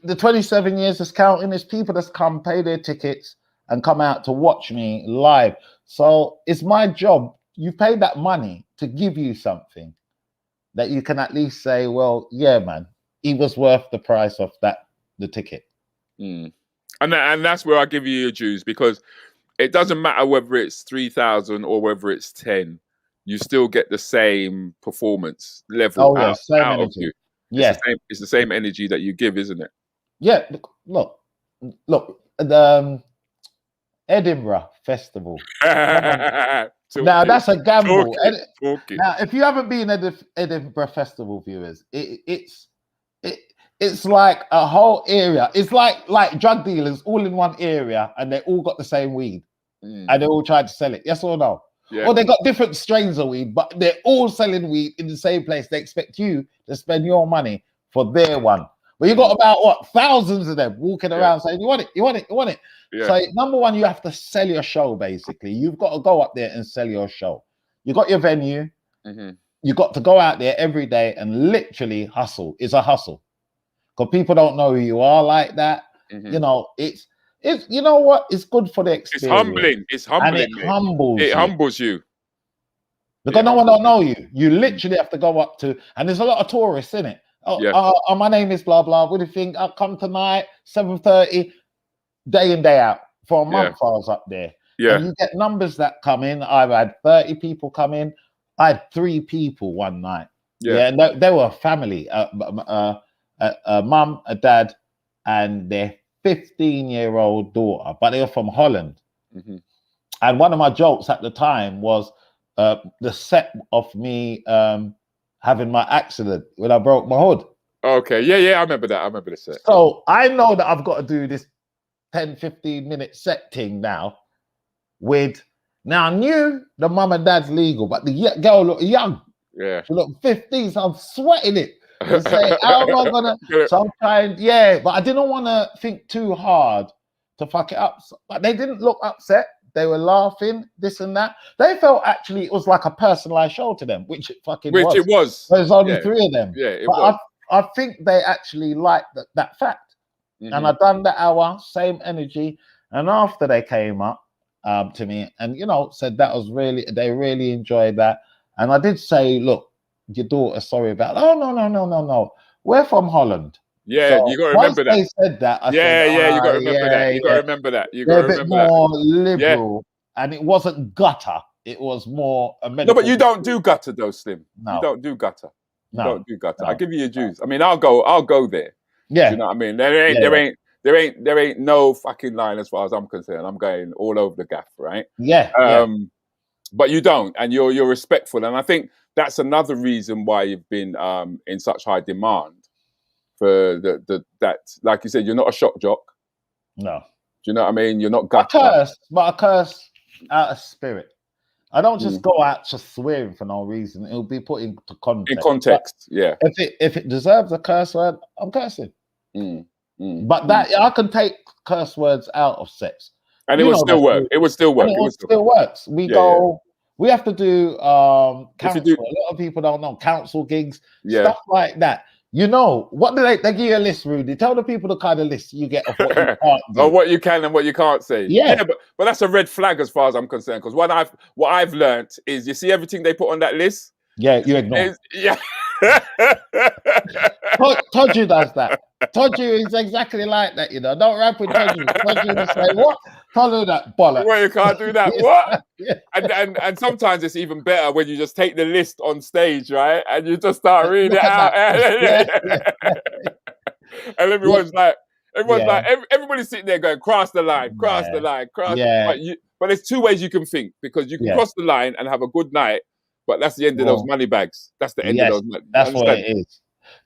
the 27 years is counting. There's people that's come pay their tickets and come out to watch me live. So it's my job. You pay that money to give you something that you can at least say, well, yeah, man, he was worth the price of the ticket. And that's where I give you your dues, because it doesn't matter whether it's 3,000 or whether it's 10. You still get the same performance level out of you. Yeah, it's the same energy that you give, isn't it? Yeah. Look. The Edinburgh Festival. Now that's a gamble. Now, if you haven't been at the Edinburgh Festival, viewers, it's like a whole area. It's like drug dealers all in one area, and they all got the same weed, and they all tried to sell it. Yes or no? Yeah. Or they got different strains of weed, but they're all selling weed in the same place. They expect you to spend your money for their one. But you got about thousands of them walking around saying, "You want it? You want it? You want it?" Yeah. So number one, you have to sell your show. Basically, you've got to go up there and sell your show. You got your venue. You got to go out there every day and literally hustle. It's a hustle because people don't know who you are like that. You know, it's you know what? It's good for the experience. It's humbling. And it humbles you. Because no one don't know you. You literally have to go up to, and there's a lot of tourists in it. My name is blah blah. What do you think? I'll come tonight, 7:30, day in, day out. For a month I was up there. Yeah. And you get numbers that come in. I've had 30 people come in. I had 3 people one night. Yeah, and they were a family. A mum, a dad, and their 15-year-old daughter, but they were from Holland. And one of my jokes at the time was the set of me having my accident when I broke my hood. Okay, yeah, I remember that. I remember the set. So I know that I've got to do this 10-15-minute set thing now with, now I knew the mum and dad's legal, but the girl looked young. Yeah. She looked 15, so I'm sweating it. And say, how am I gonna? So I'm trying, but I didn't want to think too hard to fuck it up. But they didn't look upset. They were laughing, this and that. They felt actually it was like a personalized show to them, which it fucking was. It was. There's only 3 of them. Yeah, it was. I think they actually liked that fact. And I done the hour, same energy. And after they came up to me and, you know, said that was they really enjoyed that. And I did say, look, your daughter, sorry about that. Oh, no. We're from Holland. Yeah, so you got to remember that. They said that. I said, you got to remember that. You got to remember that. You got to remember that. They're a bit more liberal, and it wasn't gutter. It was more a medical. No, but you don't do gutter though, Slim. No. You don't do gutter. You don't do gutter. I give you your dues. I mean, I'll go there. Yeah. Do you know what I mean? There ain't no fucking line as far as I'm concerned. I'm going all over the gaff, right? Yeah. But you don't, and you're respectful, and I think that's another reason why you've been in such high demand for that. Like you said, you're not a shock jock. No. Do you know what I mean? You're not gutter. I curse out of spirit. I don't just go out just swearing for no reason. It'll be put into context. In context, yeah. If it deserves a curse word, I'm cursing. But that I can take curse words out of sets. And it would still work. It would still work. It still works. We have to do council. A lot of people don't know council gigs, stuff like that. You know, what do they give you a list, Rudi? Tell the people the kind of list you get of what you can't do. Of what you can and what you can't say. Yeah, but that's a red flag as far as I'm concerned. Because what I've learned is, you see everything they put on that list. Yeah, you ignore. Toju does that. Toju is exactly like that, you know. Don't rap with Toju. Toju will say, what? Follow that bollocks. Well, you can't do that. What? And sometimes it's even better when you just take the list on stage, right? And you just start reading it out. And everyone's like, everybody's sitting there going, cross the line, cross the line, cross. Yeah. But there's two ways you can think, because you can cross the line and have a good night, but that's the end of those money bags. That's the end of those money. That's what it is.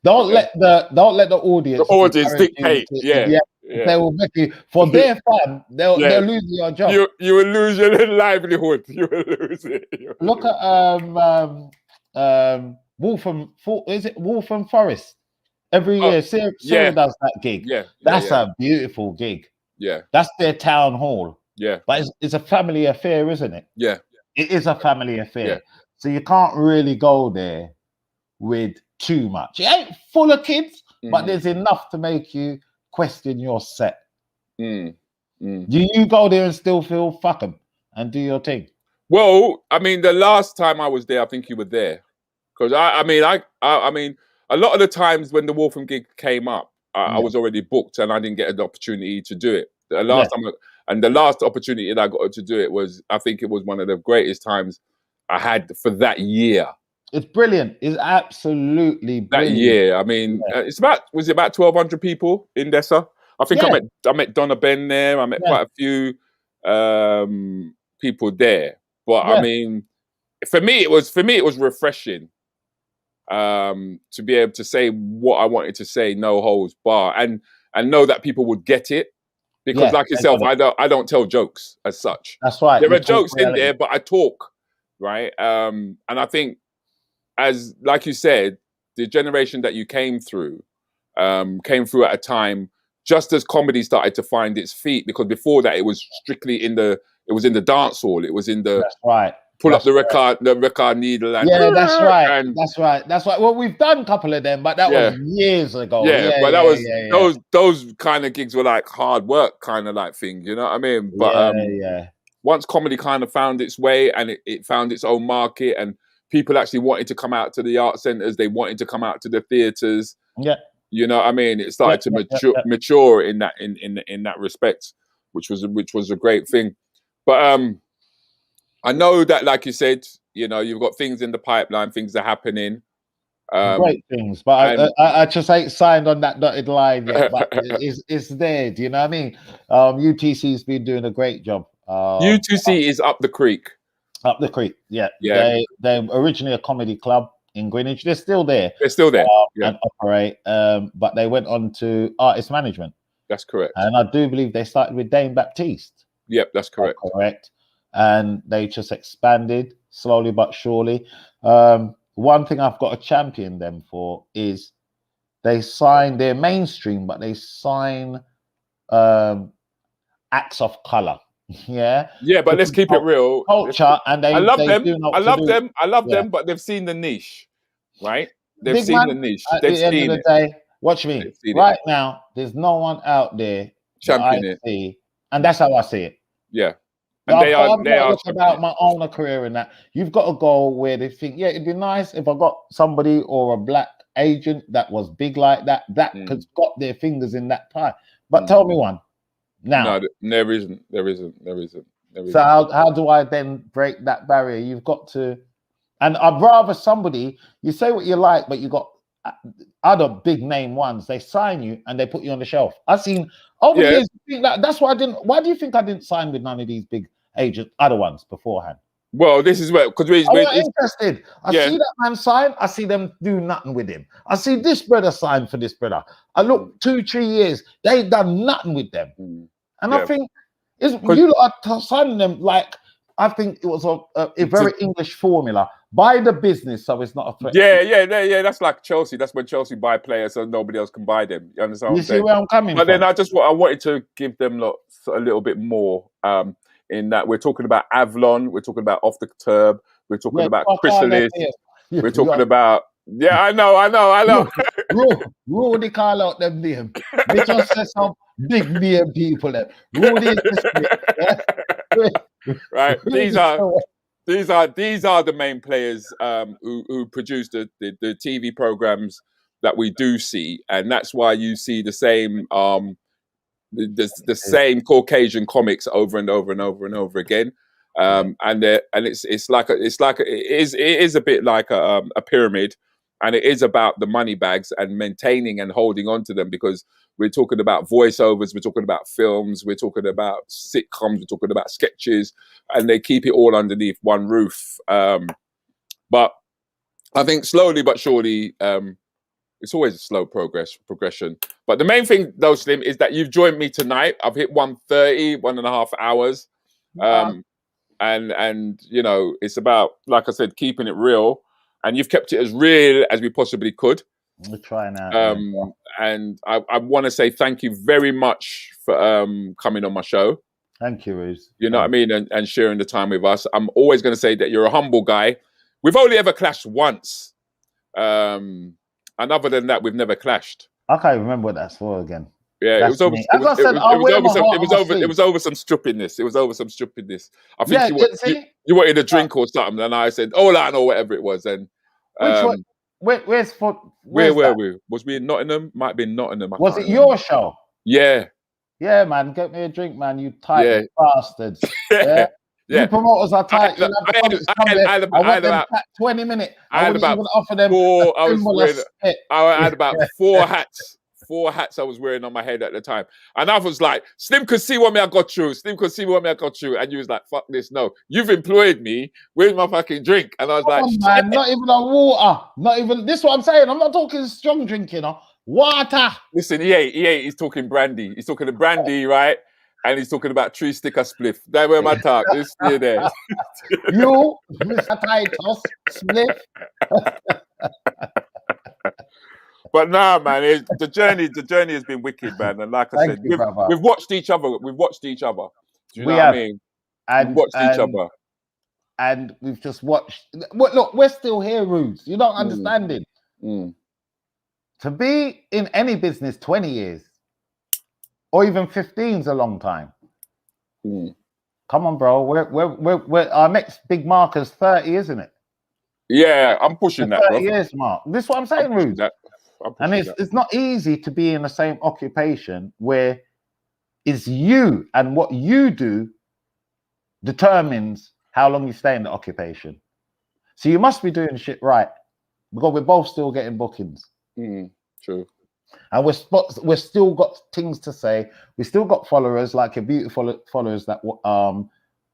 Don't let the audience dictate. They will make you for their fun. They'll lose your job. You will lose your livelihood. You will lose it. Look at Wolfram Forest. Every year, Sarah does that gig. That's a beautiful gig. Yeah, that's their town hall. Yeah, but it's a family affair, isn't it? Yeah, it is a family affair. Yeah. So you can't really go there with too much. It ain't full of kids, but there's enough to make you question your set. Do you go there and still feel fuck 'em and do your thing? Well, I mean, the last time I was there, I think you were there, because I mean, a lot of the times when the Wolfram gig came up, I was already booked and I didn't get an opportunity to do it. The last time, and the last opportunity that I got to do it was, I think it was one of the greatest times I had for that year. It's brilliant. It's absolutely brilliant. That year, I mean, was it about 1,200 people in Dessa? I think I met Donna Ben there. I met quite a few people there. But I mean, for me, it was refreshing to be able to say what I wanted to say, no holds bar, and know that people would get it. Because like yourself, I don't tell jokes as such. That's right. There are jokes in there, but I talk, right? And I think, as like you said, the generation that you came through at a time just as comedy started to find its feet, because before that it was strictly in the dance hall. It was in the pull up the record needle. And, that's right. Well, we've done a couple of them, but that was years ago. Those kind of gigs were like hard work kind of like thing, you know what I mean? But once comedy kind of found its way and it found its own market, and people actually wanted to come out to the art centres, they wanted to come out to the theatres. Yeah. You know what I mean? It started to mature in that respect, which was a great thing. But I know that, like you said, you know, you've got things in the pipeline, things are happening. Great things, but I just ain't signed on that dotted line yet. But it's there. Do you know what I mean? UTC's been doing a great job. UTC is up the creek. Up the creek, yeah. They're originally a comedy club in Greenwich. They're still there. And operate. But they went on to artist management. That's correct. And I do believe they started with Dane Baptiste. Yep, that's correct. And they just expanded slowly but surely. One thing I've got to champion them for is they're mainstream, but they sign acts of color. Yeah, but let's keep it real. Culture, and I love them, but they've seen the niche, right? They've seen the niche. They've seen it. Day, watch me. Right now, there's no one out there championing it, and that's how I see it. Yeah. And they are about my own career and that. You've got to go where they think, it'd be nice if I got somebody or a black agent that was big like that has got their fingers in that pie. But tell me one. Now, no, there isn't. So how do I then break that barrier? You've got to, and I'd rather somebody, you say what you like, but you got other big name ones. They sign you and they put you on the shelf. I've seen over the years. That's why I didn't. Why do you think I didn't sign with none of these big other ones beforehand? Well, this is where, because we're interested. I see that man sign. I see them do nothing with him. I see this brother sign for this brother. I look 2-3 years. They ain't done nothing with them. And I think you lot are signing them like, I think it was a very English formula. Buy the business so it's not a threat. Yeah. That's like Chelsea. That's when Chelsea buy players so nobody else can buy them. You understand what I'm saying? You see where I'm coming from? But then I wanted to give them a little bit more in that we're talking about Avalon, we're talking about Off the Turb, we're talking about Chrysalis, we're talking about... Yeah, I know. Rudi call out them name. They just say some big name people. Rudi is right. These are these are the main players who produce the TV programs that we do see, and that's why you see the same the same Caucasian comics over and over and over and over again. And it's it is a bit like a pyramid, and it is about the money bags and maintaining and holding on to them, because we're talking about voiceovers, we're talking about films, we're talking about sitcoms, we're talking about sketches, and they keep it all underneath one roof. But I think slowly but surely, it's always a slow progression. But the main thing, though, Slim, is that you've joined me tonight. I've hit 1:30, 1.5 hours. And you know, it's about, like I said, keeping it real. And you've kept it as real as we possibly could. We're trying out. And I want to say thank you very much for coming on my show. Thank you, Ruz. You know what I mean? And sharing the time with us. I'm always going to say that you're a humble guy. We've only ever clashed once. And other than that, we've never clashed. I can't remember what that's for again. Yeah, that's it was over some stupidness. It was over some stupidness. I think you wanted a drink or something, and I said, "Oh, I know," whatever it was. And where were we? Was we in Nottingham? Might have been Nottingham. Was it your show? Yeah. Yeah, man. Get me a drink, man. You tight bastards. Yeah. You promoters are tight. I had about 20 minutes. I had about offer them. I had about four hats. 4 hats I was wearing on my head at the time, and I was like, "Slim could see what me I got through. Slim could see what me I got through." And you was like, "Fuck this, no! You've employed me. Where's my fucking drink?" And I was like, man, "Not even a water. Not even this. What I'm saying. I'm not talking strong drinking. Water." Listen, he ain't. He's talking brandy. He's talking the brandy, right? And he's talking about 3 sticker spliff. That's where my talk. Just stay there. You, Mr. Titus, spliff. But nah, man, the journey has been wicked, man. And like I said, we've watched each other. We've watched each other. Do you know what I mean? We've watched each other. And we've just watched. Look, we're still here, Ruz. You're not understanding. To be in any business 20 years, or even 15 is a long time. Come on, bro. We're our next big marker's 30, isn't it? Yeah, I'm pushing that, 30 years mark. This is what I'm saying, Ruz. And it's not easy to be in the same occupation where it's you and what you do determines how long you stay in the occupation. So you must be doing shit right, because we're both still getting bookings. True. And we're still got things to say. We still got followers, like your beautiful followers that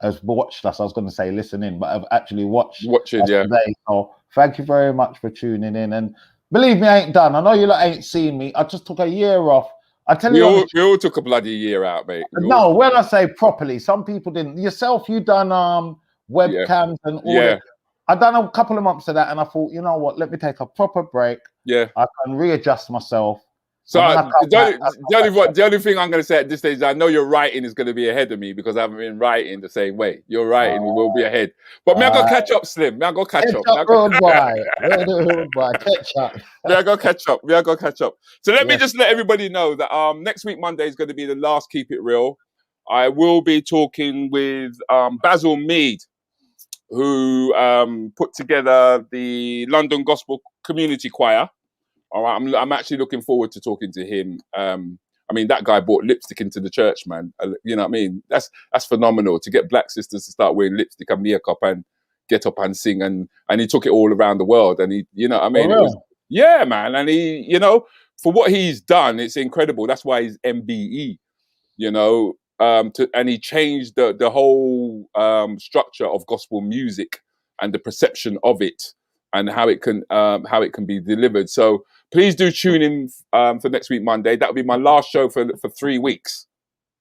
has watched us. I was going to say listen in, but have actually watched us today. So thank you very much for tuning in. And believe me, I ain't done. I know you lot ain't seen me. I just took a year off. I tell you, we all took a bloody year out, mate. No, when I say properly, some people didn't. Yourself, you done webcams and all that. I done a couple of months of that, and I thought, you know what? Let me take a proper break. Yeah, I can readjust myself. So the only thing I'm going to say at this stage is I know your writing is going to be ahead of me, because I haven't been writing the same way. Your writing will be ahead. But me I go catch up, Slim. Me I go catch up. Catch up. Me I go catch up. So let me just let everybody know that next week, Monday, is going to be the last Keep It Real. I will be talking with Basil Mead, who put together the London Gospel Community Choir. All right, I'm actually looking forward to talking to him. I mean, that guy brought lipstick into the church, man. You know what I mean? That's phenomenal, to get black sisters to start wearing lipstick and makeup and get up and sing, and he took it all around the world. And he, you know what I mean? Yeah, man. And he, you know, for what he's done, it's incredible. That's why he's MBE, you know, and he changed the whole structure of gospel music and the perception of it, and how it can be delivered. So please do tune in for next week, Monday. That'll be my last show for 3 weeks.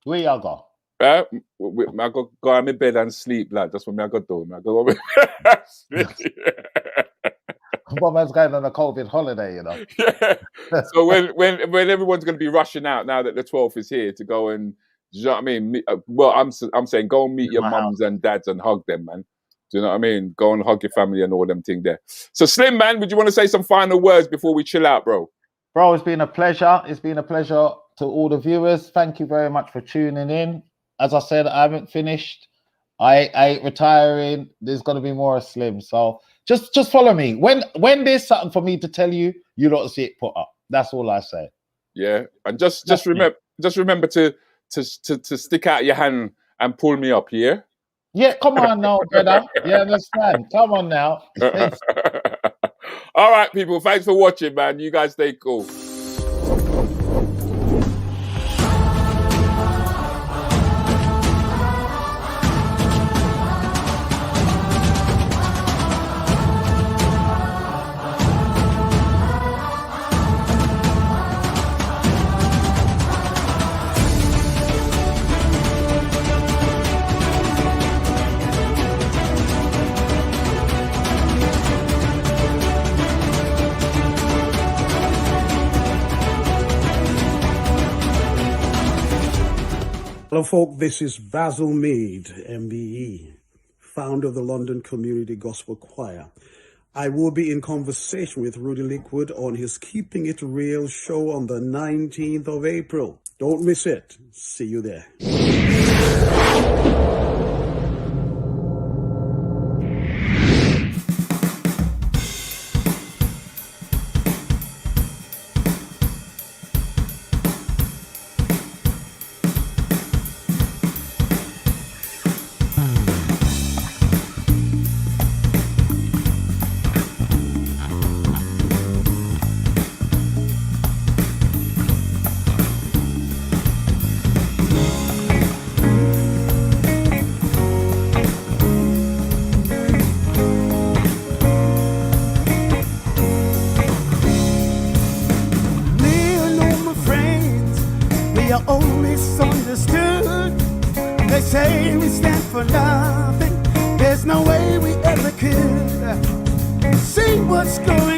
Where y'all go? I go in bed and sleep, lad. That's what I got to do. I go Bob's going on a COVID holiday, you know. Yeah. So when everyone's going to be rushing out now that the 12th is here to go and, do you know what I mean? Well, I'm saying go and meet your mums and dads and hug them, man. Do you know what I mean? Go and hug your family and all them thing there. So Slim, man, would you want to say some final words before we chill out, bro? Bro, it's been a pleasure. It's been a pleasure to all the viewers. Thank you very much for tuning in. As I said, I haven't finished. I ain't retiring. There's gonna be more Slim. So just follow me. When there's something for me to tell you, you don't see it put up. That's all I say. Yeah, and just remember to stick out your hand and pull me up. Yeah. Yeah, come on now, brother. You understand? Come on now. All right, people. Thanks for watching, man. You guys stay cool. Hello, folk. This is Basil Mead, MBE, founder of the London Community Gospel Choir. I will be in conversation with Rudi Lickwood on his Keeping It Real show on the 19th of April. Don't miss it. See you there. They say we stand for nothing. There's no way we ever could see what's going on.